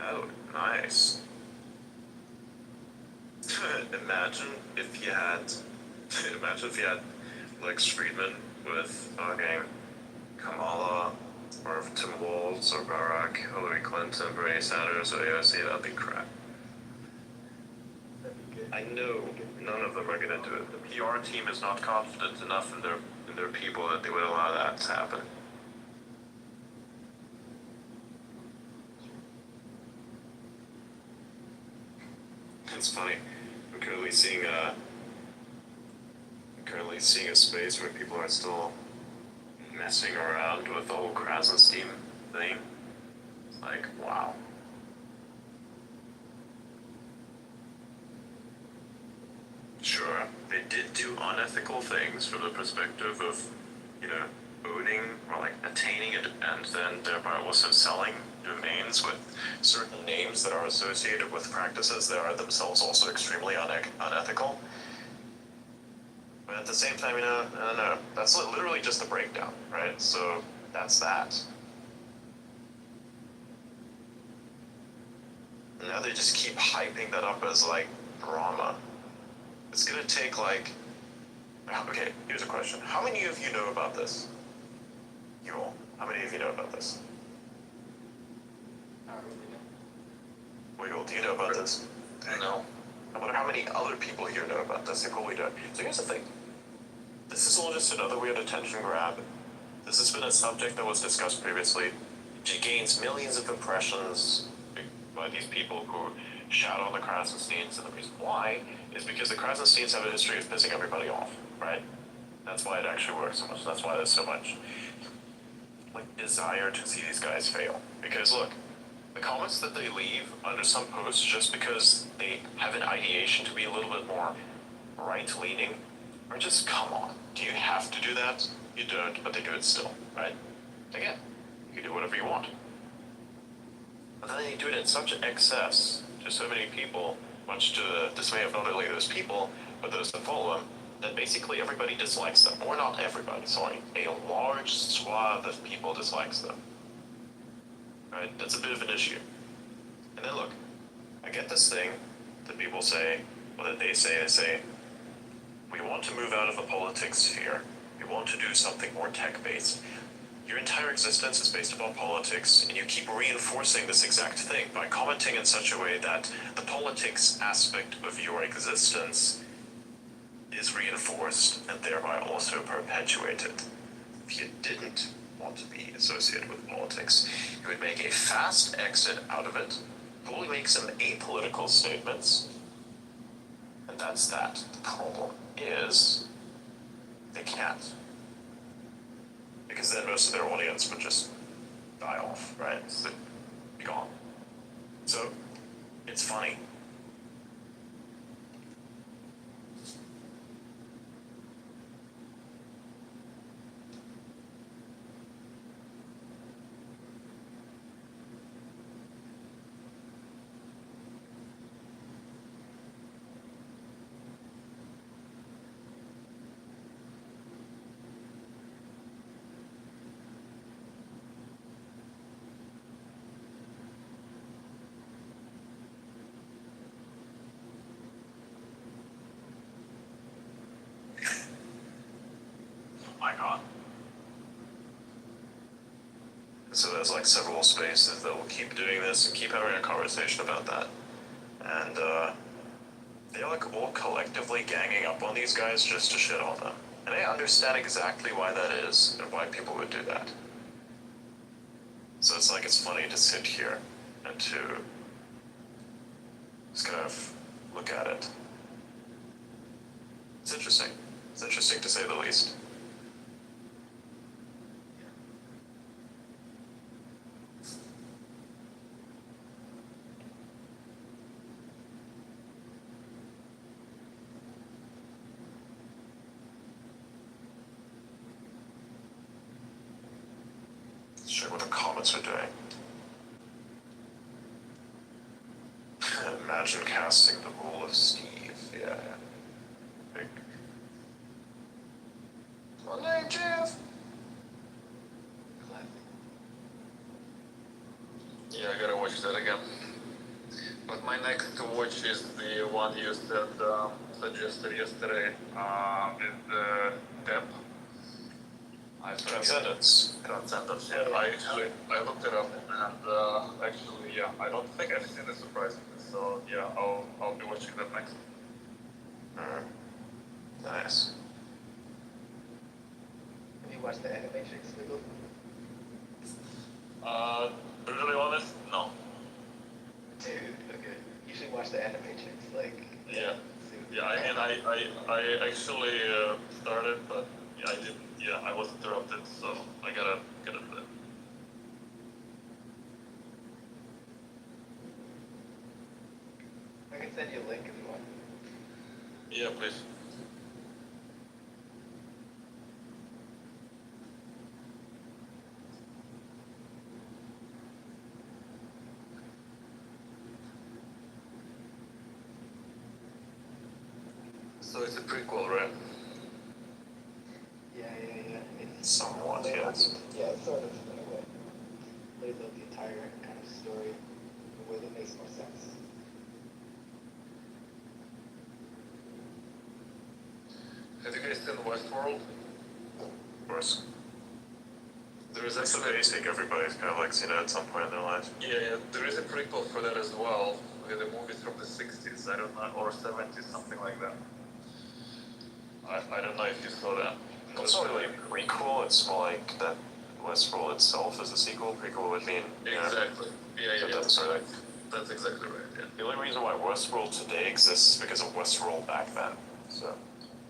Oh, nice. Imagine if you had, Lex Friedman with fucking Kamala, or Tim Walz, or Barack, Hillary Clinton, Bernie Sanders, or AOC. That'd be crap. I know none of them are gonna do it. The PR team is not confident enough in their people that they would allow that to happen. It's funny. I'm currently seeing a space where people are still messing around with the whole Krasenstein thing. It's like, wow. Sure, they did do unethical things from the perspective of, owning or like attaining it and then thereby also selling domains with certain names that are associated with practices that are themselves also extremely unethical. But at the same time, I don't know. That's literally just a breakdown, right? So that's that. And now they just keep hyping that up as like drama. It's gonna take like... Okay, here's a question. How many of you know about this? You all. How many of you know about this? Wiggle, do you know about this? No. I wonder how many other people here know about this. They probably don't. So here's the thing. This is all just another weird attention grab. This has been a subject that was discussed previously. It gains millions of impressions by these people who shout on the Krasensteins, and the reason why is because the Krasensteins have a history of pissing everybody off, right? That's why it actually works so much. That's why there's so much desire to see these guys fail. Because look, the comments that they leave under some posts just because they have an ideation to be a little bit more right-leaning are just, come on. Do you have to do that? You don't, but they do it still, right? Again, you can do whatever you want. But then they do it in such excess to so many people, much to the dismay of not only those people, but those that follow them, that basically everybody dislikes them. Or not everybody, sorry. A large swath of people dislikes them. Right? That's a bit of an issue. And then look, I get this thing that people say, or that they say, we want to move out of the politics sphere. We want to do something more tech-based. Your entire existence is based upon politics, and you keep reinforcing this exact thing by commenting in such a way that the politics aspect of your existence is reinforced and thereby also perpetuated. If you didn't want to be associated with politics, you would make a fast exit out of it, probably make some apolitical statements, and that's that. The problem is, they can't. Because then most of their audience would just die off, right? So be gone. So, it's funny. My God. So there's like several spaces that will keep doing this and keep having a conversation about that. And they're like all collectively ganging up on these guys just to shit on them. And I understand exactly why that is and why people would do that. So it's like, it's funny to sit here and to just kind of look at it. It's interesting. It's interesting to say the least. Let's check what the comments are doing. Imagine casting the role of Steve. Yeah. Big. My name, Jeff. Yeah, I gotta watch that again. But my next to watch is the one you said suggested yesterday with Depp. Transcendence. Transcendence. Yeah, I looked it up and actually, yeah, I don't think I've seen it surprisingly. So yeah, I'll be watching that next. Nice. Have you watched the Animatrix, Wiggle? Brutally honest, no. Dude, okay. You should watch the Animatrix, like. Yeah. Yeah, I mean, I actually started, but yeah, I didn't. Yeah, I was interrupted, so I gotta get it there. I can send you a link if you want. Yeah, please. So it's a prequel, right? Yeah. It's Somewhat, yes. Yeah, sort of, in a way. Lays out the entire kind of story in a way that makes more sense. Have you guys seen Westworld? Of course. There is That's the actually basic. Everybody's kind of like seen it at some point in their life. yeah, there is a prequel for that as well, with the movies from the 60s, I don't know, or 70s, something like that. I don't know if you saw that. It's not really a prequel, it's more like that Westworld itself is a sequel. Prequel would mean. Exactly. Yeah. That's right. That's exactly right, yeah. The only reason why Westworld today exists is because of Westworld back then. So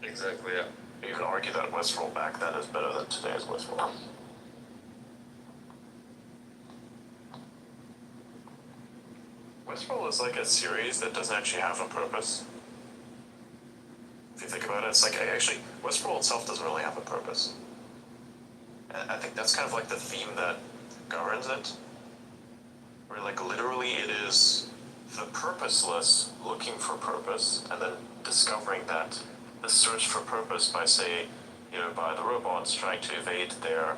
Exactly, yeah. you can argue that Westworld back then is better than today's Westworld. Westworld is like a series that doesn't actually have a purpose. If you think about it, it's like actually Westworld itself doesn't really have a purpose. And I think that's kind of like the theme that governs it. Where like literally it is the purposeless looking for purpose and then discovering that the search for purpose by say, by the robots trying to evade their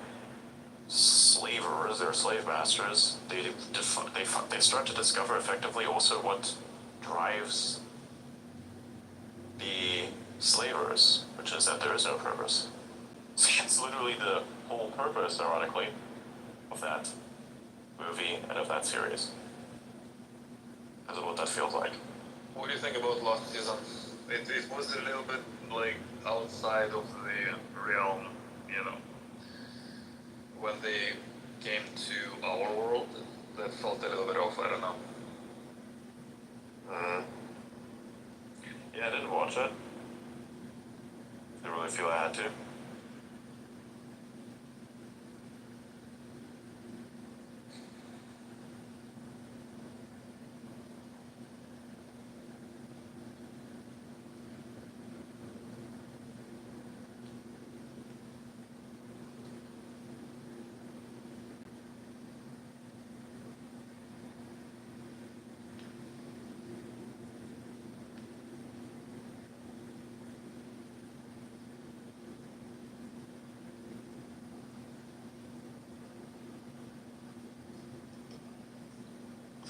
slavers, their slave masters, they start to discover effectively also what drives the slavers, which is that there is no purpose. So it's literally the whole purpose, ironically, of that movie and of that series. Because of what that feels like. What do you think about last season? It was a little bit like outside of the realm, when they came to our world, that felt a little bit off, I don't know. Yeah, I didn't watch it. Didn't really feel I had to.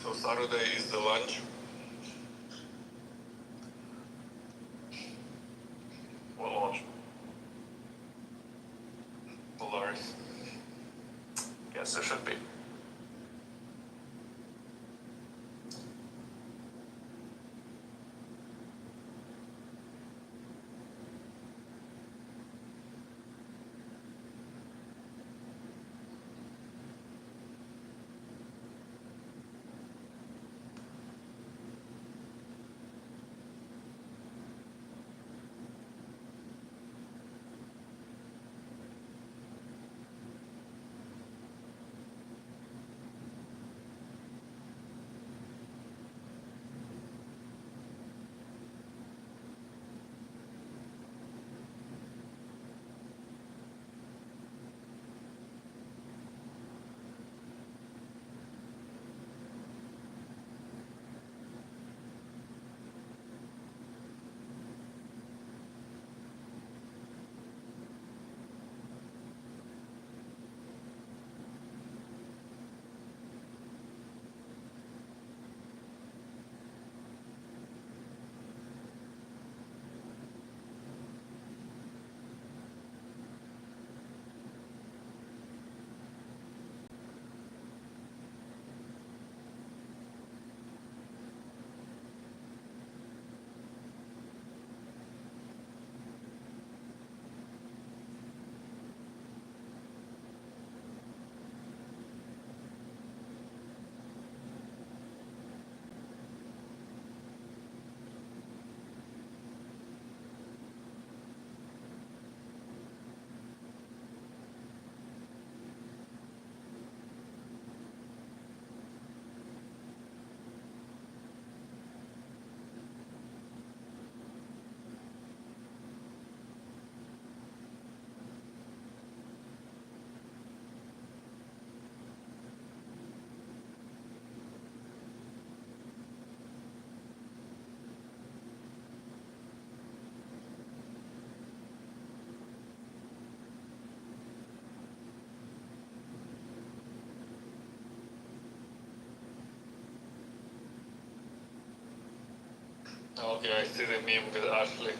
So Saturday is the lunch. What launch? Polaris. Yes, there should be. Okay, I see the meme with Ashley.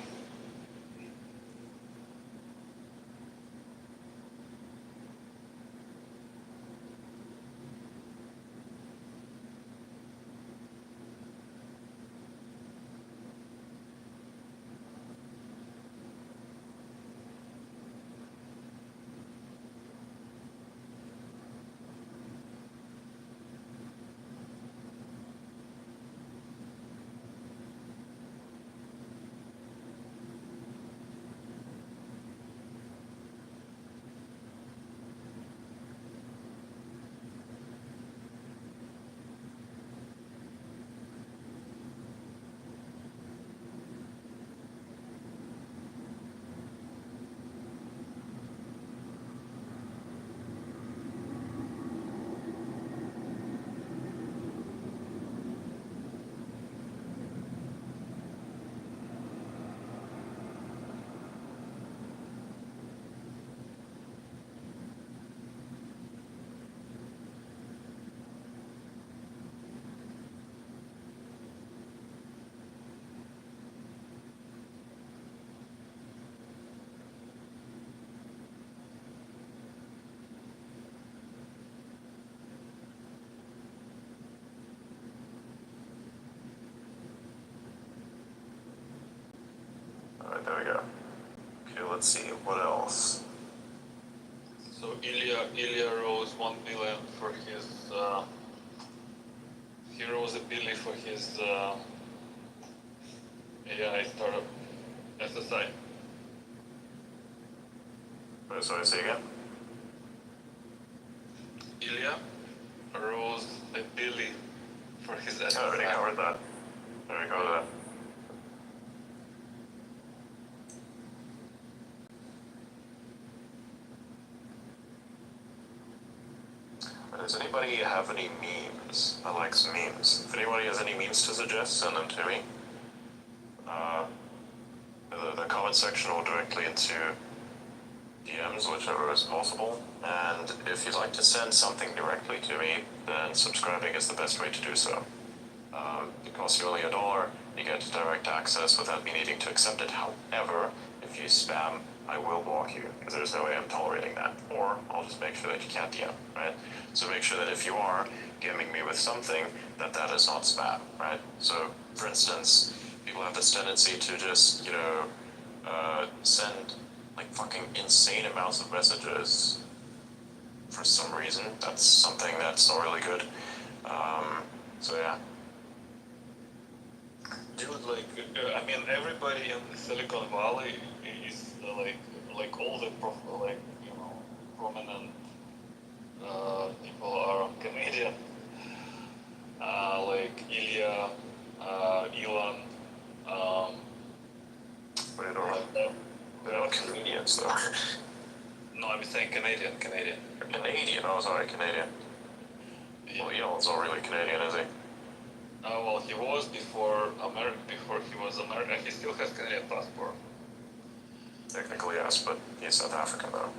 Alright, there we go. Okay, let's see, what else? So Ilya rose 1 billion for his he rose a billion for his AI startup SSI. Sorry, say again? Ilya rose a billion for his SSI. I already covered that. There we go. Does anybody have any memes? I like some memes. If anybody has any memes to suggest, send them to me. The comment section or directly into DMs, whichever is possible. And if you'd like to send something directly to me, then subscribing is the best way to do so. It costs you only $1. You get direct access without me needing to accept it. However, if you spam, I will block you, because there's no way I'm tolerating that. Or I'll just make sure that you can't DM, right? So make sure that if you are DMing me with something, that is not spam, right? So, for instance, people have this tendency to just, send, like, fucking insane amounts of messages for some reason. That's something that's not really good. So yeah. Dude, I mean, everybody in Silicon Valley is like all the prominent people are Canadian. Like Ilya, Elon. They're not Canadians though. No, I'm saying Canadian. Canadian, oh sorry, Canadian. Well, Elon's not really Canadian, is he? Well, he was before he was American. He still has Canadian passport. Technically, yes, but he's South African, though.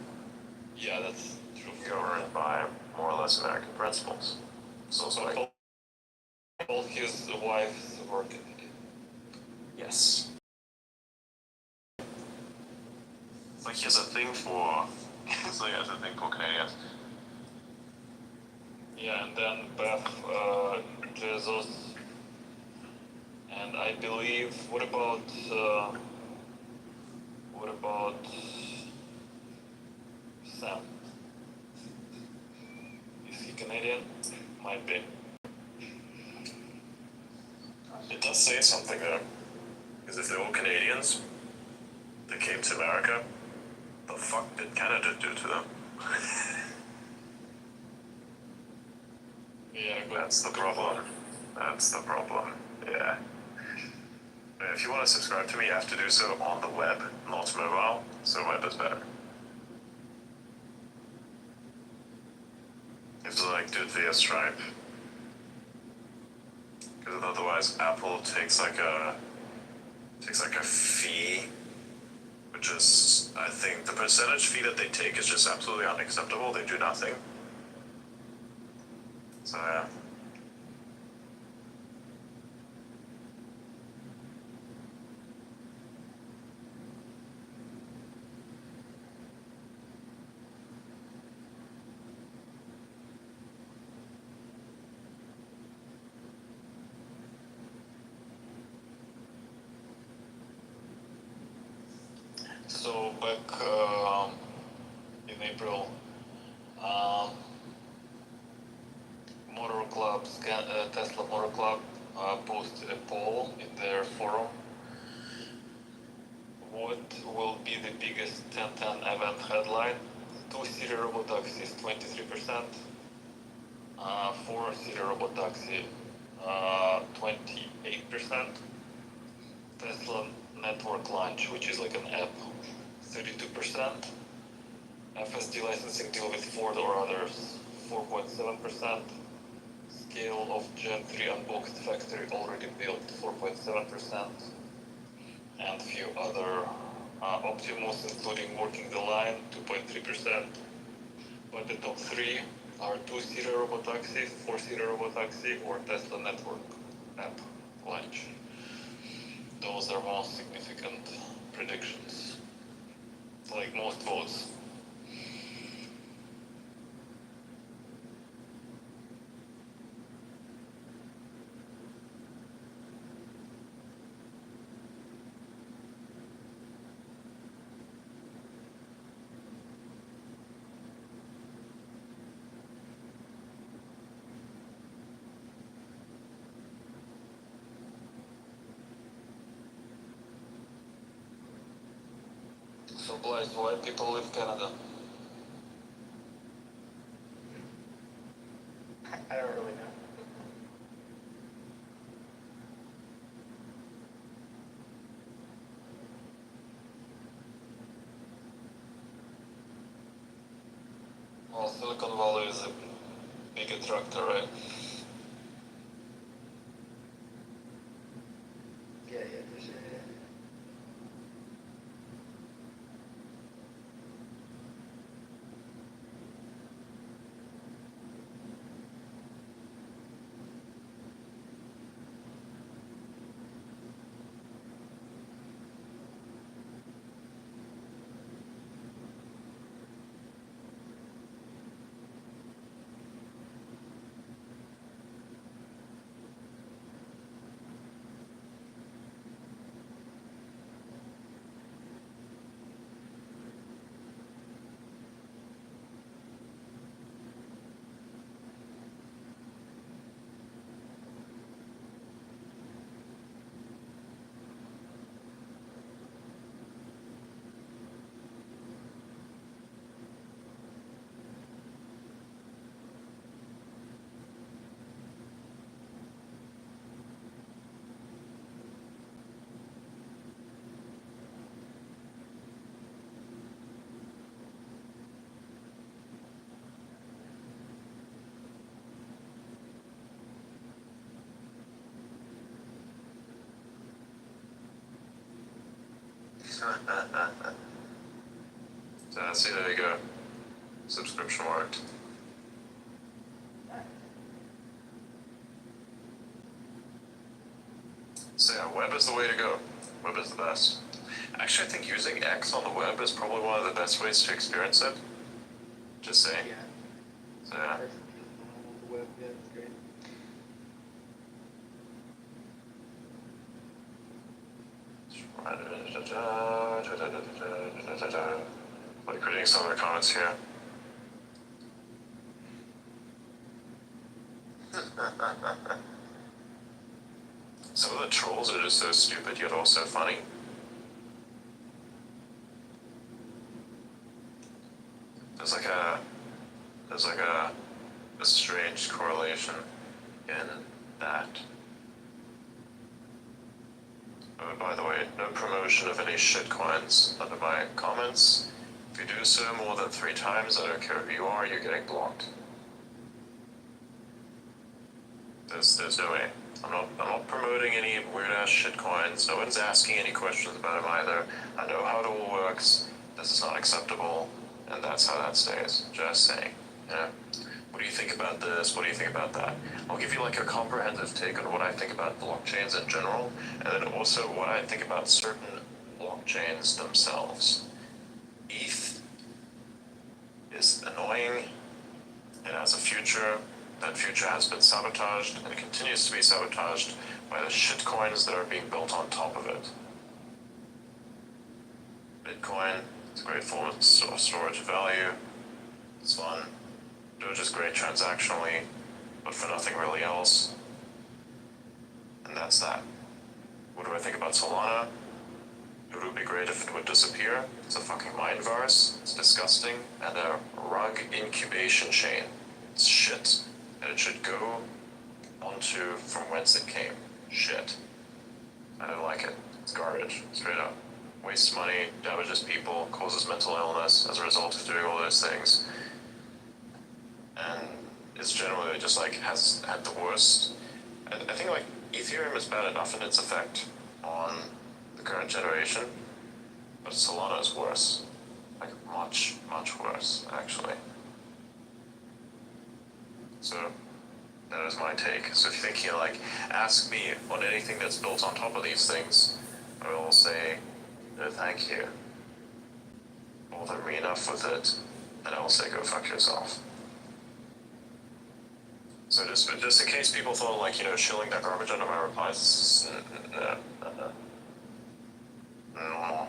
Yeah, that's true. Governed by more or less American principles. So, like... All his wives were Canadian. Yes. It's like he has a thing for... it's like he has a thing for Canadians. Yeah, and then Beth Jesus... And I believe, what about Sam? Is he Canadian? Might be. It does say something though, because if they're all Canadians that came to America, the fuck did Canada do to them? Yeah, that's the problem. That's the problem. Yeah. If you want to subscribe to me, you have to do so on the web, not mobile, so web is better. You have to like do it via Stripe. Because otherwise Apple takes like a fee, which is, I think the percentage fee that they take is just absolutely unacceptable. They do nothing. So yeah. back in April, Motor Club, Tesla Motor Club posted a poll in their forum. What will be the biggest 1010 event headline? Two-seater robotaxis 23%, four-seater robotaxi 28%, Tesla network launch, which is like an app, 32%, FSD licensing deal with Ford or others, 4.7%, scale of Gen 3 unboxed factory already built, 4.7%, and few other Optimus, including working the line, 2.3%. But the top three are two-seater robotaxi, four-seater robotaxi, or Tesla network app launch. Those are most significant predictions, like most votes. So, Blythe, why people leave Canada? I don't really know. Well, Silicon Valley is a big attractor, right? Yeah, for sure. Yeah. See, there you go. Subscription worked. So yeah, web is the way to go. Web is the best. Actually, I think using X on the web is probably one of the best ways to experience it. Just saying. Yeah. So yeah. The web, yeah, it's great. Like reading some of the comments here. Some of the trolls are just so stupid yet also funny. There's like a strange correlation in that. Oh, by the way, no promotion of any shitcoins under my comments. If you do so more than 3 times, I don't care who you are, you're getting blocked. There's no way. I'm not promoting any weird ass shitcoins. No one's asking any questions about them either. I know how it all works. This is not acceptable, and that's how that stays. Just saying. Yeah. What do you think about this? What do you think about that? I'll give you like a comprehensive take on what I think about blockchains in general, and then also what I think about certain blockchains themselves. ETH is annoying. It has a future. That future has been sabotaged and continues to be sabotaged by the shitcoins that are being built on top of it. Bitcoin It's a great form of storage value. It's fun. Doge is great transactionally, but for nothing really else. And that's that. What do I think about Solana? It would be great if it would disappear. It's a fucking mind virus. It's disgusting. And a rug incubation chain. It's shit. And it should go onto from whence it came. Shit. I don't like it. It's garbage. Straight up. Wastes money, damages people, causes mental illness as a result of doing all those things. And it's generally just like has had the worst. I think like Ethereum is bad enough in its effect on the current generation, but Solana is worse. Like much, much worse, actually. So that is my take. So if you're thinking like, ask me on anything that's built on top of these things, I will say, no thank you. Bother me enough with it, and I will say go fuck yourself. So just in case people thought like, shilling that garbage under my replies, no,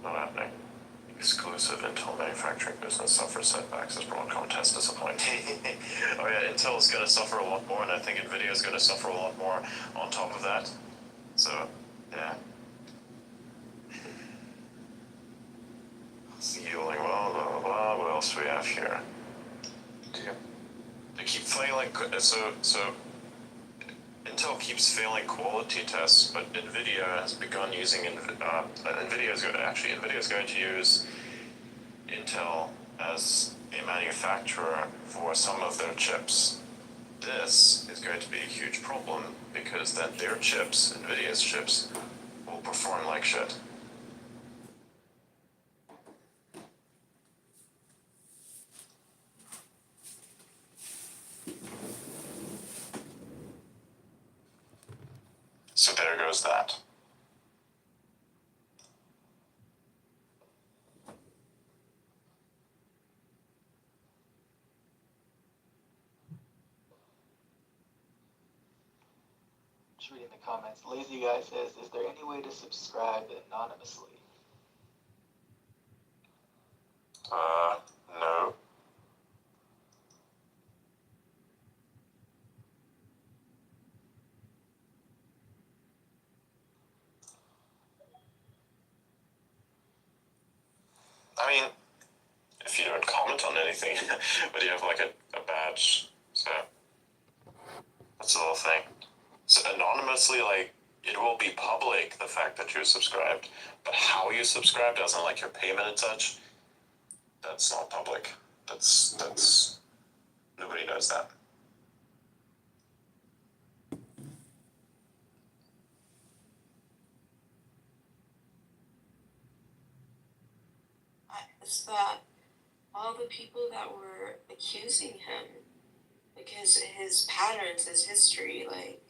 not happening. Exclusive Intel manufacturing business suffers setbacks as Broadcom test disappointing. Oh yeah, Intel is going to suffer a lot more, and I think Nvidia is going to suffer a lot more on top of that. So, yeah. Yielding, blah, blah, blah. What else do we have here? They keep failing, so Intel keeps failing quality tests, but Nvidia has begun using, Nvidia is going to use Intel as a manufacturer for some of their chips. This is going to be a huge problem, because then their chips, Nvidia's chips, will perform like shit. So there goes that. Just reading the comments. Lazy Guy says, is there any way to subscribe anonymously? No. I mean, if you don't comment on anything, but you have like a badge, so that's the whole thing. So anonymously, like, it will be public, the fact that you're subscribed, but how you subscribed, as in like your payment and such, that's not public. That's nobody knows that. Is that all the people that were accusing him, because his patterns, his history, like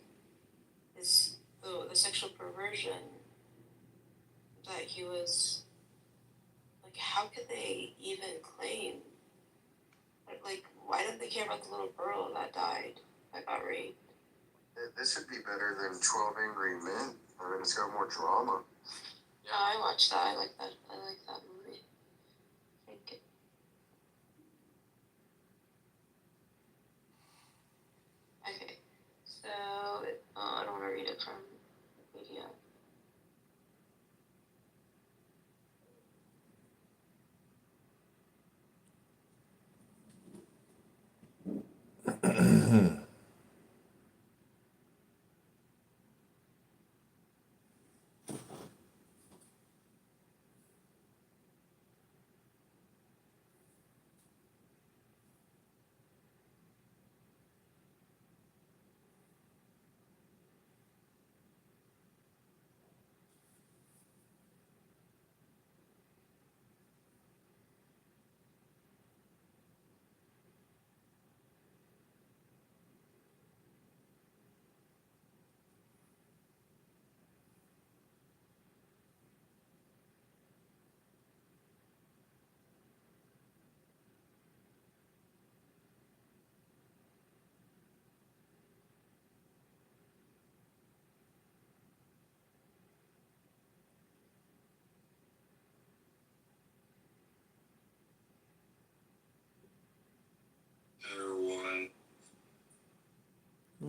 the sexual perversion that he was, like, how could they even claim? Like, why didn't they care about the little girl that died, that got raped? This would be better than 12 Angry Men. I mean, it's got more drama. Yeah, I watched that. I like that movie. Thank you. Okay, so I don't want to read it from Wikipedia.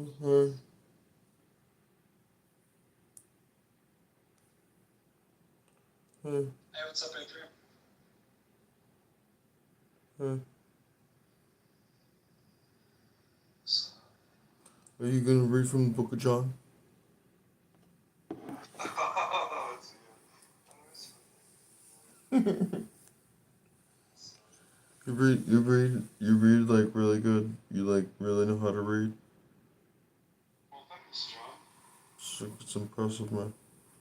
Okay. Hey, Hey, what's up, Adrian? hey. Are you gonna read from the Book of John? You read like really good. You like really know how to read. Well, thanks, John. It's impressive, man.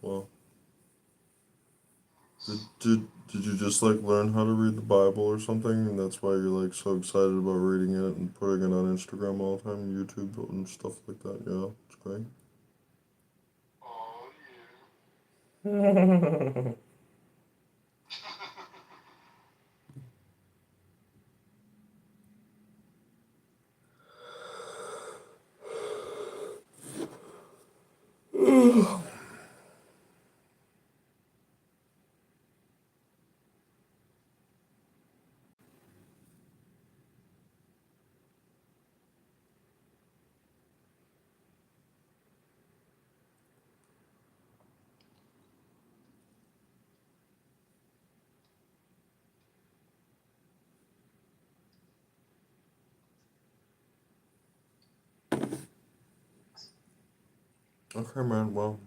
Wow. Did you just like learn how to read the Bible or something, and that's why you're like so excited about reading it and putting it on Instagram all the time, YouTube and stuff like that? Yeah, it's great. Oh, Yeah. Okay, man. Well,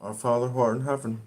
our Father who art in heaven,